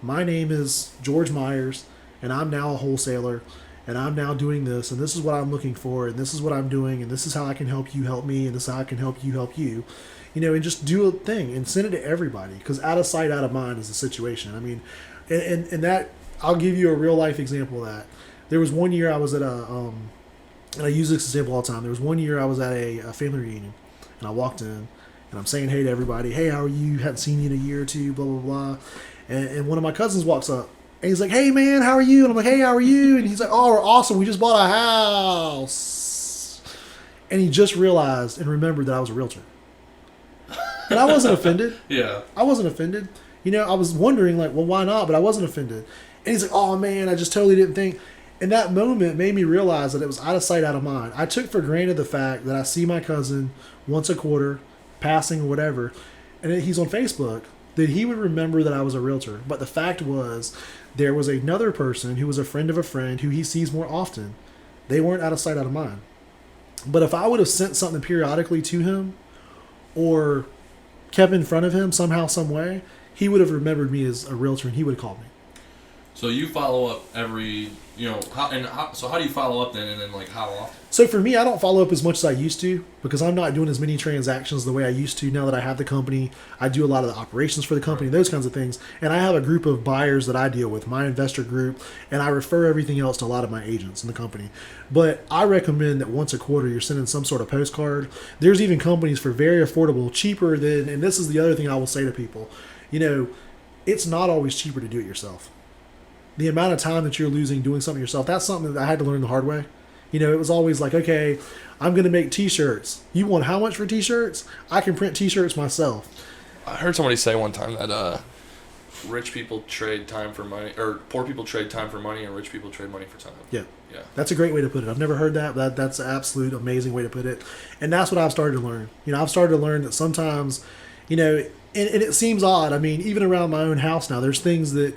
my name is George Meyers, and I'm now a wholesaler, and I'm now doing this, and this is what I'm looking for, and this is what I'm doing, and this is how I can help you help me, and this is how I can help you. And just do a thing and send it to everybody because out of sight, out of mind is the situation. I mean, and that, I'll give you a real life example of that. There was one year I was at and I use this example all the time. There was one year I was at a family reunion, and I walked in, and I'm saying hey to everybody. Hey, how are you? Haven't seen you in a year or two, blah, blah, blah. And one of my cousins walks up, and he's like, hey, man, how are you? And I'm like, hey, how are you? And he's like, oh, we're awesome. We just bought a house. And he just realized and remembered that I was a realtor. And I wasn't offended. Yeah. I wasn't offended. I was wondering, like, well, why not? But I wasn't offended. And he's like, oh, man, I just totally didn't think. And that moment made me realize that it was out of sight, out of mind. I took for granted the fact that I see my cousin once a quarter, passing or whatever, and he's on Facebook, that he would remember that I was a realtor. But the fact was, there was another person who was a friend of a friend who he sees more often. They weren't out of sight, out of mind. But if I would have sent something periodically to him or kept in front of him somehow, some way, he would have remembered me as a realtor and he would have called me. So you follow up every, so how do you follow up then, and then like how often? So for me, I don't follow up as much as I used to because I'm not doing as many transactions the way I used to now that I have the company. I do a lot of the operations for the company, those kinds of things. And I have a group of buyers that I deal with, my investor group, and I refer everything else to a lot of my agents in the company. But I recommend that once a quarter you're sending some sort of postcard. There's even companies for very affordable, cheaper than, and this is the other thing I will say to people, it's not always cheaper to do it yourself. The amount of time that you're losing doing something yourself, that's something that I had to learn the hard way. It was always like, okay, I'm going to make T-shirts. You want how much for T-shirts? I can print T-shirts myself. I heard somebody say one time that rich people trade time for money, or poor people trade time for money, and rich people trade money for time. Yeah. That's a great way to put it. I've never heard that, but that's an absolute amazing way to put it. And that's what I've started to learn. I've started to learn that sometimes, and it seems odd. I mean, even around my own house now, there's things that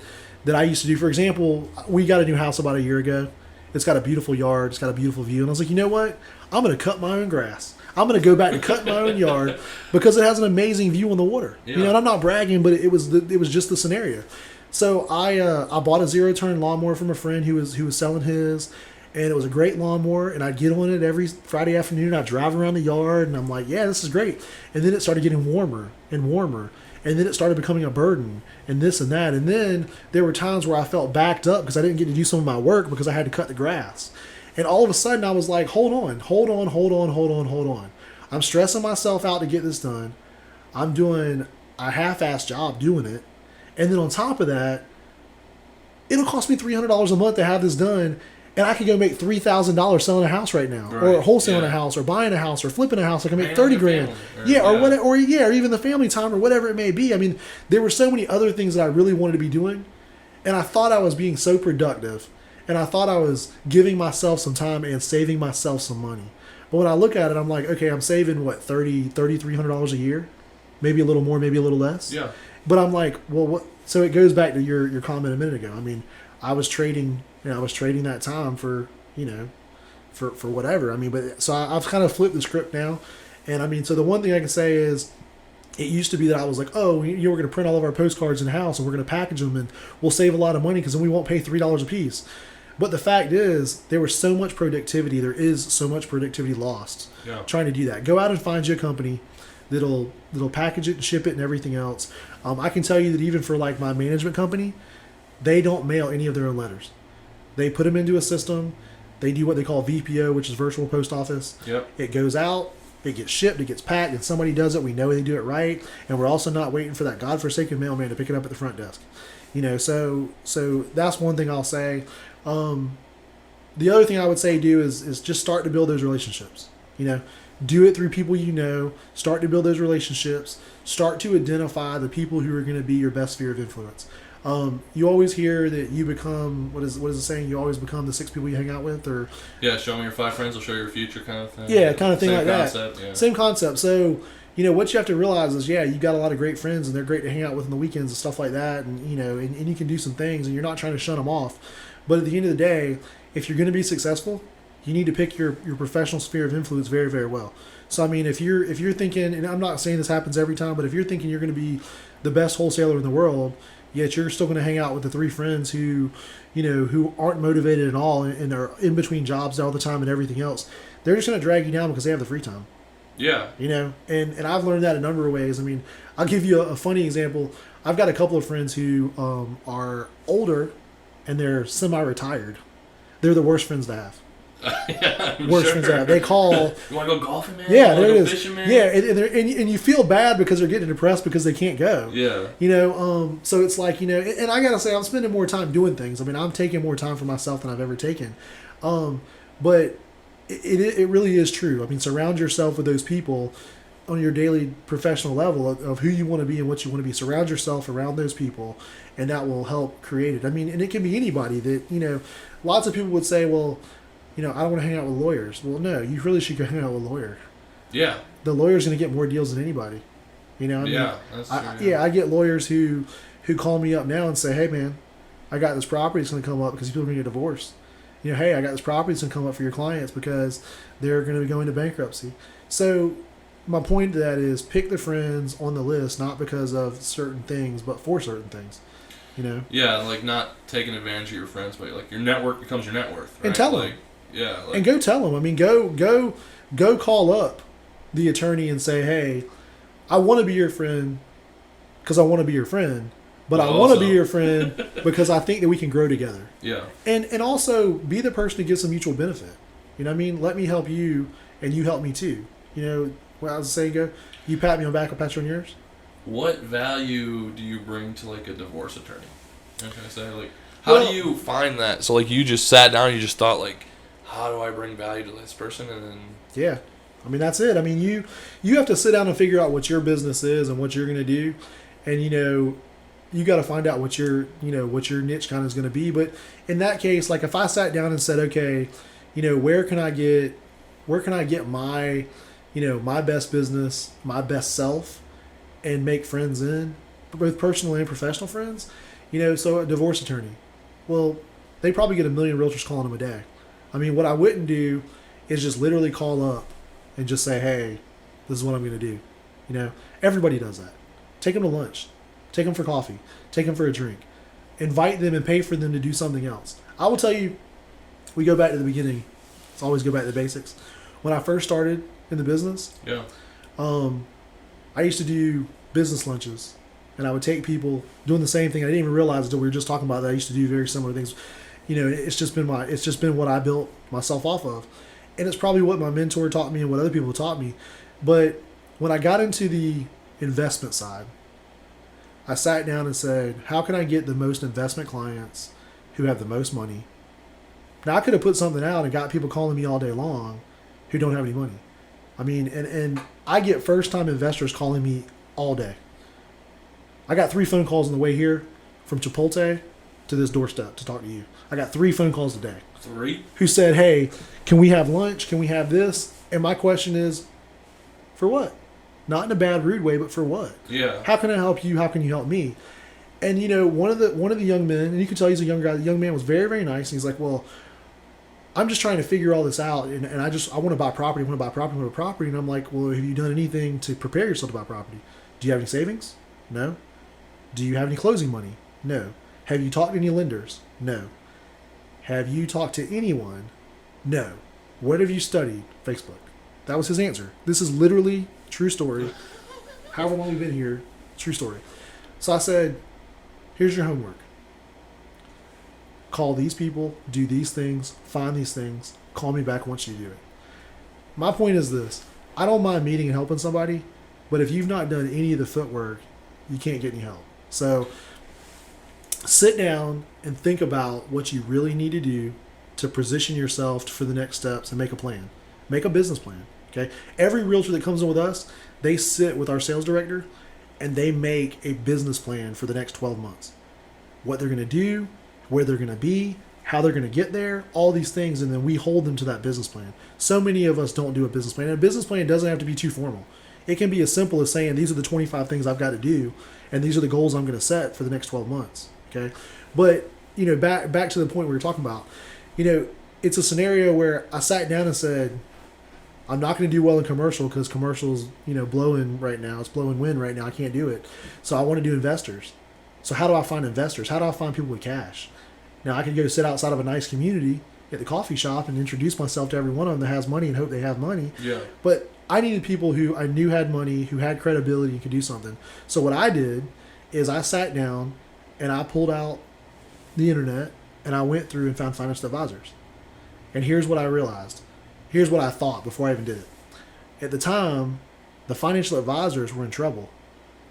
I used to do. For example, we got a new house about a year ago. It's got a beautiful yard. It's got a beautiful view. And I was like, you know what? I'm going to cut my own grass. I'm going to go back and cut my own yard because it has an amazing view on the water. Yeah. And I'm not bragging, but it was just the scenario. So I bought a zero-turn lawnmower from a friend who was selling his, and it was a great lawnmower. And I'd get on it every Friday afternoon. I'd drive around the yard, and I'm like, yeah, this is great. And then it started getting warmer and warmer. And then it started becoming a burden and this and that. And then there were times where I felt backed up because I didn't get to do some of my work because I had to cut the grass. And all of a sudden I was like, hold on. I'm stressing myself out to get this done. I'm doing a half-assed job doing it. And then on top of that, it'll cost me $300 a month to have this done. And I could go make $3,000 selling a house right now, or wholesaling a house, or buying a house, or flipping a house. I can make $30,000, or even the family time, or whatever it may be. I mean, there were so many other things that I really wanted to be doing, And I thought I was being so productive, and I thought I was giving myself some time and saving myself some money. But when I look at it, I'm like, okay, I'm saving what, $3,300 a year, maybe a little more, maybe a little less. Yeah. But I'm like, well, what? So it goes back to your comment a minute ago. I mean, I was trading that time for, for whatever. I mean, but so I've kind of flipped the script now, and I mean, so the one thing I can say is, it used to be that I was like, oh, we're going to print all of our postcards in house and we're going to package them and we'll save a lot of money because then we won't pay $3 a piece. But the fact is, there was so much productivity. There is so much productivity lost trying to do that. Go out and find you a company that'll package it and ship it and everything else. I can tell you that even for like my management company, they don't mail any of their own letters. They put them into a system. They do what they call VPO, which is virtual post office. Yep. It goes out. It gets shipped, it gets packed, and somebody does it. We know they do it right, and we're also not waiting for that godforsaken mailman to pick it up at the front desk. So that's one thing I'll say. The other thing I would say is just start to build those relationships. Do it through people start to build those relationships, start to identify the people who are going to be your best sphere of influence. You always hear that you become, what is the saying? You always become the 6 people you hang out with, or show me your 5 friends will show your future, kind of thing. Yeah, kind of thing. Same like concept, that. Yeah. Same concept. So what you have to realize is, you got a lot of great friends, and they're great to hang out with on the weekends and stuff like that, and and you can do some things, and you're not trying to shun them off. But at the end of the day, if you're going to be successful, you need to pick your professional sphere of influence very, very well. So I mean, if you're thinking, and I'm not saying this happens every time, but if you're thinking you're going to be the best wholesaler in the world, yet you're still going to hang out with the 3 friends who aren't motivated at all and are in between jobs all the time and everything else, they're just going to drag you down because they have the free time. Yeah. And I've learned that a number of ways. I mean, I'll give you a funny example. I've got a couple of friends who are older and they're semi-retired. They're the worst friends to have. Worst friends to have. They call. You want to go golfing, man? Yeah, there it is. Fishing, man? Yeah, and you feel bad because they're getting depressed because they can't go. Yeah. So it's like, and I gotta say, I'm spending more time doing things. I mean, I'm taking more time for myself than I've ever taken. But it really is true. I mean, surround yourself with those people on your daily professional level of who you want to be and what you want to be. Surround yourself around those people, and that will help create it. I mean, and it can be anybody that, lots of people would say, well, I don't want to hang out with lawyers. Well, no, you really should go hang out with a lawyer. Yeah. The lawyer's going to get more deals than anybody. That's true. I get lawyers who call me up now and say, hey, man, I got this property that's going to come up because people are going to get divorced. Hey, I got this property that's going to come up for your clients because they're going to be going into bankruptcy. So my point to that is pick the friends on the list, not because of certain things, but for certain things. Yeah, like not taking advantage of your friends, but like your network becomes your net worth. Right? And tell them. Yeah. And go tell them. I mean, go call up the attorney and say, hey, I want to be your friend because I want to be your friend, but I want to be your friend because I think that we can grow together. Yeah. And also be the person who gives some mutual benefit. You know what I mean? Let me help you and you help me too. What I was saying, you pat me on the back, I'll pat you on yours. What value do you bring to like a divorce attorney? What can I say? Like, how do you find that? So like you just sat down and you just thought like, how do I bring value to this person? And then yeah, I mean that's it. I mean you have to sit down and figure out what your business is and what you're going to do, and you got to find out what your niche kind of is going to be. But in that case, like if I sat down and said, okay, where can I get my my best business, my best self, and make friends in both personal and professional friends, so a divorce attorney, well, they probably get 1 million realtors calling them a day. I mean, what I wouldn't do is just literally call up and just say, hey, this is what I'm going to do. Everybody does that. Take them to lunch. Take them for coffee. Take them for a drink. Invite them and pay for them to do something else. I will tell you, we go back to the beginning. Let's always go back to the basics. When I first started in the business, I used to do business lunches, and I would take people doing the same thing. I didn't even realize until we were just talking about that. I used to do very similar things. It's just been what I built myself off of, and it's probably what my mentor taught me and what other people taught me. But when I got into the investment side, I sat down and said, how can I get the most investment clients who have the most money? Now I could have put something out and got people calling me all day long who don't have any money. I mean, and I get first-time investors calling me all day. I got 3 phone calls on the way here from Chipotle to this doorstep to talk to you. I got 3 phone calls a day. 3? Who said, hey, can we have lunch? Can we have this? And my question is, for what? Not in a bad, rude way, but for what? Yeah. How can I help you? How can you help me? And, one of the young men, and you can tell he's a young guy, the young man was very, very nice. And he's like, well, I'm just trying to figure all this out. And I want to buy property. And I'm like, well, have you done anything to prepare yourself to buy property? Do you have any savings? No. Do you have any closing money? No. Have you talked to any lenders? No. Have you talked to anyone? No. What have you studied? Facebook. That was his answer. This is literally true story. However long we've been here, true story. So I said, here's your homework. Call these people, do these things, find these things, call me back once you do it. My point is this. I don't mind meeting and helping somebody, but if you've not done any of the footwork, you can't get any help. So sit down and think about what you really need to do to position yourself for the next steps and make a plan. Make a business plan. Okay. Every realtor that comes in with us, they sit with our sales director and they make a business plan for the next 12 months. What they're going to do, where they're going to be, how they're going to get there, all these things, and then we hold them to that business plan. So many of us don't do a business plan. And a business plan doesn't have to be too formal. It can be as simple as saying, these are the 25 things I've got to do, and these are the goals I'm going to set for the next 12 months. Okay. But, back to the point we were talking about, it's a scenario where I sat down and said, I'm not going to do well in commercial because commercial's, blowing right now. It's blowing wind right now. I can't do it. So I want to do investors. So how do I find investors? How do I find people with cash? Now I can go sit outside of a nice community at the coffee shop and introduce myself to every one of them that has money and hope they have money. Yeah. But I needed people who I knew had money, who had credibility and could do something. So what I did is I sat down and I pulled out the internet and I went through and found financial advisors. And here's what I realized. Here's what I thought before I even did it. At the time, the financial advisors were in trouble.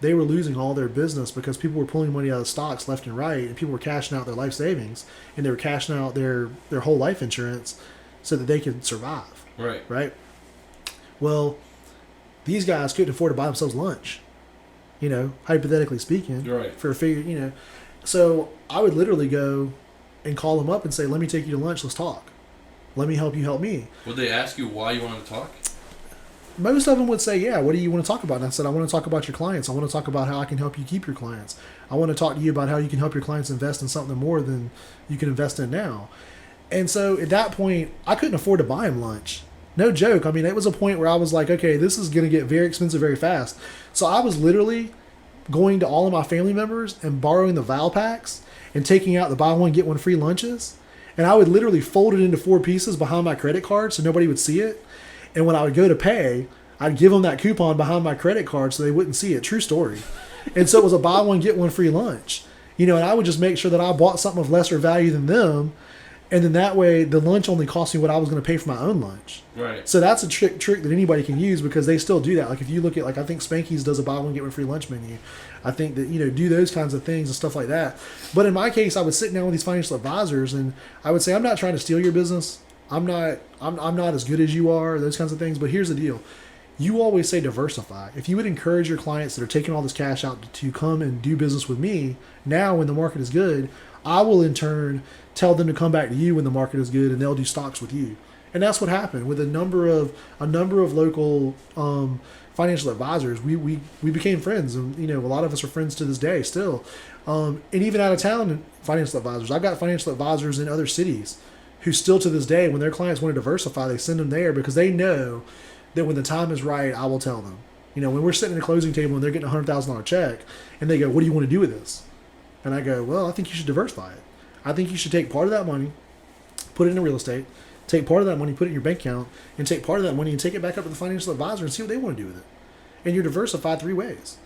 They were losing all their business because people were pulling money out of stocks left and right, and people were cashing out their life savings, and they were cashing out their whole life insurance so that they could survive. Right. Right? Well, these guys couldn't afford to buy themselves lunch, hypothetically speaking. Right. For a figure, So I would literally go and call them up and say, let me take you to lunch, let's talk. Let me help you help me. Would they ask you why you wanted to talk? Most of them would say, yeah, what do you want to talk about? And I said, I want to talk about your clients. I want to talk about how I can help you keep your clients. I want to talk to you about how you can help your clients invest in something more than you can invest in now. And so at that point, I couldn't afford to buy them lunch. No joke. I mean, it was a point where I was like, okay, this is going to get very expensive very fast. So I was literally going to all of my family members and borrowing the Val packs and taking out the buy one, get one free lunches. And I would literally fold it into 4 pieces behind my credit card so nobody would see it. And when I would go to pay, I'd give them that coupon behind my credit card so they wouldn't see it. True story. And so it was a buy one, get one free lunch. And I would just make sure that I bought something of lesser value than them. And then that way, the lunch only cost me what I was going to pay for my own lunch. Right. So that's a trick that anybody can use because they still do that. Like if you look at, I think Spanky's does a buy one, get one free lunch menu. I think that, do those kinds of things and stuff like that. But in my case, I would sit down with these financial advisors and I would say, I'm not trying to steal your business. I'm not as good as you are, those kinds of things. But here's the deal. You always say diversify. If you would encourage your clients that are taking all this cash out to come and do business with me, now when the market is good, I will in turn tell them to come back to you when the market is good and they'll do stocks with you. And that's what happened with a number of local financial advisors. We became friends, and a lot of us are friends to this day still. And even out of town financial advisors. I've got financial advisors in other cities who still to this day, when their clients want to diversify, they send them there because they know that when the time is right, I will tell them. When we're sitting at a closing table and they're getting a $100,000 check and they go, what do you want to do with this? And I go, well, I think you should diversify it. I think you should take part of that money, put it into real estate, take part of that money, put it in your bank account, and take part of that money and take it back up to the financial advisor and see what they want to do with it. And you're diversified 3 ways.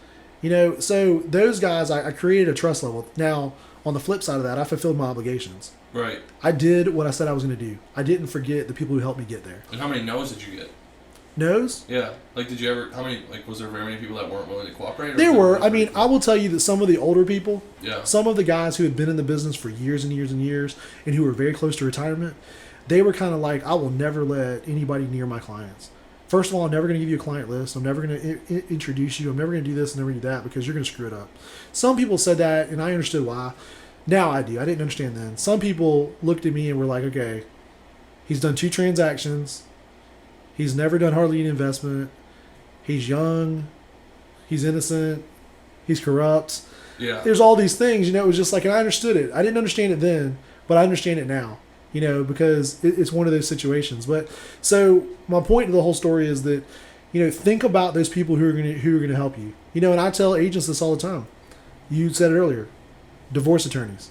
So those guys, I created a trust level. Now, on the flip side of that, I fulfilled my obligations. Right. I did what I said I was going to do. I didn't forget the people who helped me get there. And how many no's did you get? No's? Yeah. Did you ever, was there very many people that weren't willing to cooperate? There were. I mean, I will tell you that some of the older people, yeah, some of the guys who had been in the business for years and years and years and who were very close to retirement, they were kind of like, I will never let anybody near my clients. First of all, I'm never going to give you a client list. I'm never going to introduce you. I'm never going to do this and never going to do that because you're going to screw it up. Some people said that, and I understood why. Now I do. I didn't understand then. Some people looked at me and were like, okay, he's done 2 transactions. He's never done hardly any investment. He's young. He's innocent. He's corrupt. Yeah. There's all these things, it was just like, and I understood it. I didn't understand it then, but I understand it now, because it's one of those situations. But so my point of the whole story is that, think about those people who are going to help you. And I tell agents this all the time. You said it earlier. Divorce attorneys,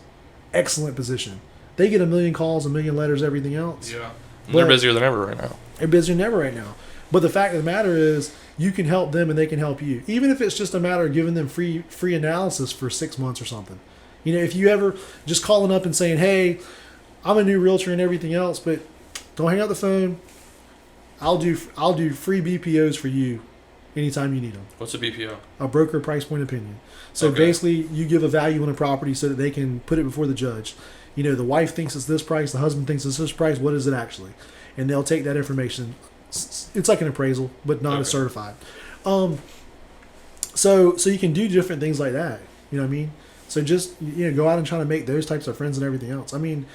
excellent position. They get 1 million calls, 1 million letters, everything else. Yeah. They're busier than ever right now. They're busier than ever right now. But the fact of the matter is, you can help them and they can help you. Even if it's just a matter of giving them free analysis for 6 months or something. If you ever just calling up and saying, hey, I'm a new realtor and everything else, but don't hang up the phone. I'll do free BPOs for you anytime you need them. What's a BPO? A broker price point opinion. So basically, you give a value on a property so that they can put it before the judge. The wife thinks it's this price, the husband thinks it's this price. What is it actually? And they'll take that information. It's like an appraisal, but not as certified. So you can do different things like that. You know what I mean? So just go out and try to make those types of friends and everything else. I mean,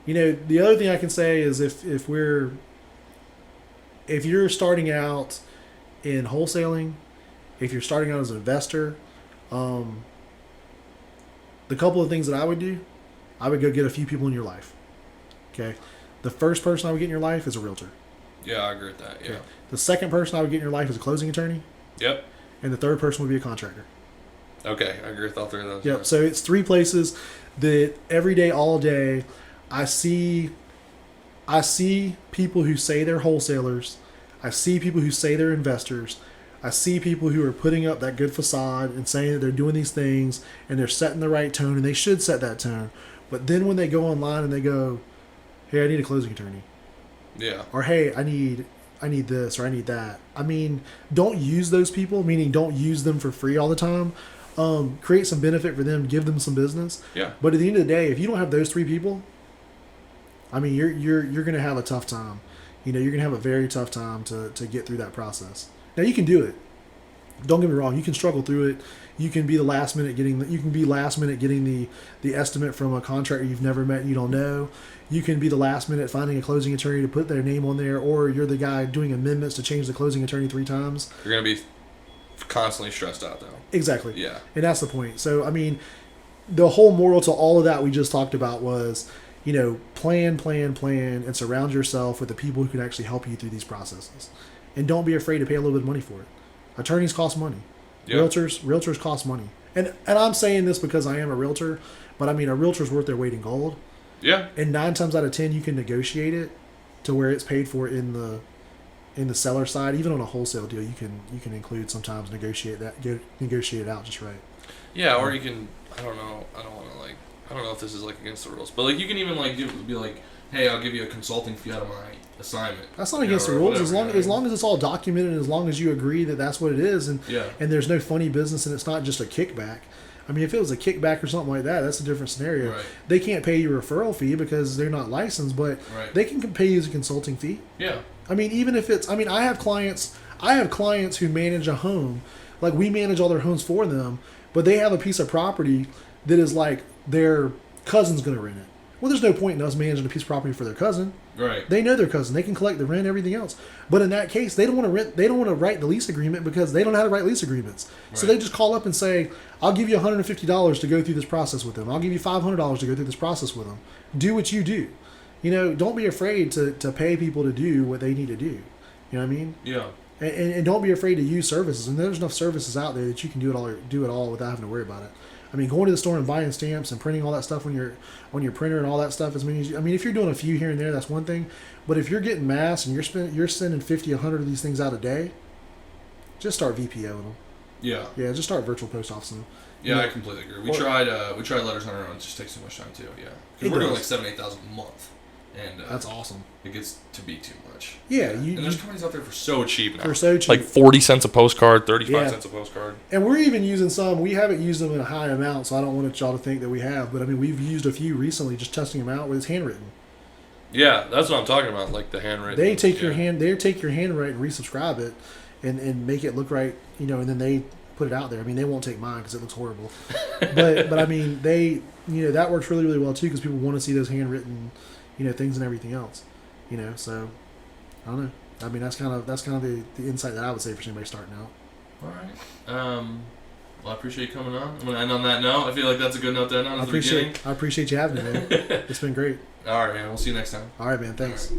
the other thing I can say is if you're starting out in wholesaling, if you're starting out as an investor, the couple of things that I would do, I would go get a few people in your life. Okay. The first person I would get in your life is a realtor. Yeah, I agree with that. Yeah. Okay. The second person I would get in your life is a closing attorney. Yep. And the third person would be a contractor. Okay, I agree with all 3 of those. Yep. Yeah. So it's 3 places that every day, all day, I see people who say they're wholesalers. I see people who say they're investors. I see people who are putting up that good facade and saying that they're doing these things and they're setting the right tone, and they should set that tone. But then when they go online and they go, hey, I need a closing attorney. Yeah. Or, hey, I need this or I need that. I mean, don't use those people, meaning don't use them for free all the time. Create some benefit for them, give them some business. Yeah. But at the end of the day, if you don't have those 3 people, I mean, you're going to have a tough time. You're going to have a very tough time to get through that process. Now, you can do it. Don't get me wrong. You can struggle through it. You can be last minute getting the estimate from a contractor you've never met and you don't know. You can be the last minute finding a closing attorney to put their name on there, or you're the guy doing amendments to change the closing attorney 3 times. You're going to be constantly stressed out, though. Exactly. Yeah. And that's the point. So, I mean, the whole moral to all of that we just talked about was, plan, and surround yourself with the people who can actually help you through these processes. And don't be afraid to pay a little bit of money for it. Attorneys cost money. Yep. Realtors cost money. And I'm saying this because I am a realtor, but I mean, a realtor's worth their weight in gold. Yeah. And 9 times out of 10, you can negotiate it to where it's paid for in the seller side. Even on a wholesale deal, you can include sometimes negotiate it out just right. Yeah, or you can, I don't know if this is against the rules, but you can even be like, hey, I'll give you a consulting fee out of my assignment. That's not against the rules, as long as it's all documented, and as long as you agree that that's what it is, and there's no funny business, and it's not just a kickback. I mean, if it was a kickback or something like that, that's a different scenario. Right. They can't pay you a referral fee because they're not licensed, but they can pay you as a consulting fee. Yeah. I mean, even if it's, I have clients who manage a home, we manage all their homes for them, but they have a piece of property that is their cousin's going to rent it. Well, there's no point in us managing a piece of property for their cousin. Right. They know their cousin. They can collect the rent, everything else. But in that case, they don't want to rent. They don't want to write the lease agreement because they don't know how to write lease agreements. Right. So they just call up and say, "I'll give you $150 to go through this process with them. I'll give you $500 to go through this process with them. Do what you do. Don't be afraid to pay people to do what they need to do. You know what I mean? Yeah. And don't be afraid to use services. And there's enough services out there that you can do it all without having to worry about it. I mean, going to the store and buying stamps and printing all that stuff on your printer and all that stuff, if you're doing a few here and there, that's one thing. But if you're getting mass and you're sending 50, 100 of these things out a day, just start VPOing them. Yeah. Yeah, just start virtual post officing them. Yeah, I completely agree. We tried letters on our own. It just takes too much time too. Yeah, because we're doing 7,000-8,000 a month, and that's awesome. It gets to be too much. Yeah, and there's companies out there for so cheap now. For so cheap, 40 cents a postcard, 35 cents a postcard. And we're even using some. We haven't used them in a high amount, so I don't want y'all to think that we have. But we've used a few recently, just testing them out. Where it's handwritten. Yeah, that's what I'm talking about, the handwritten. They take your handwrite and resubscribe it, and make it look right, and then they put it out there. They won't take mine because it looks horrible. but that works really, really well too, because people want to see those handwritten, things and everything else. So I don't know. I mean, that's kind of the insight that I would say for somebody starting out. All right. Well, I appreciate you coming on. I'm going to end on that note. I feel like that's a good note to end on at the beginning. I appreciate you having me, man. It's been great. All right, man. We'll see you next time. All right, man. Thanks.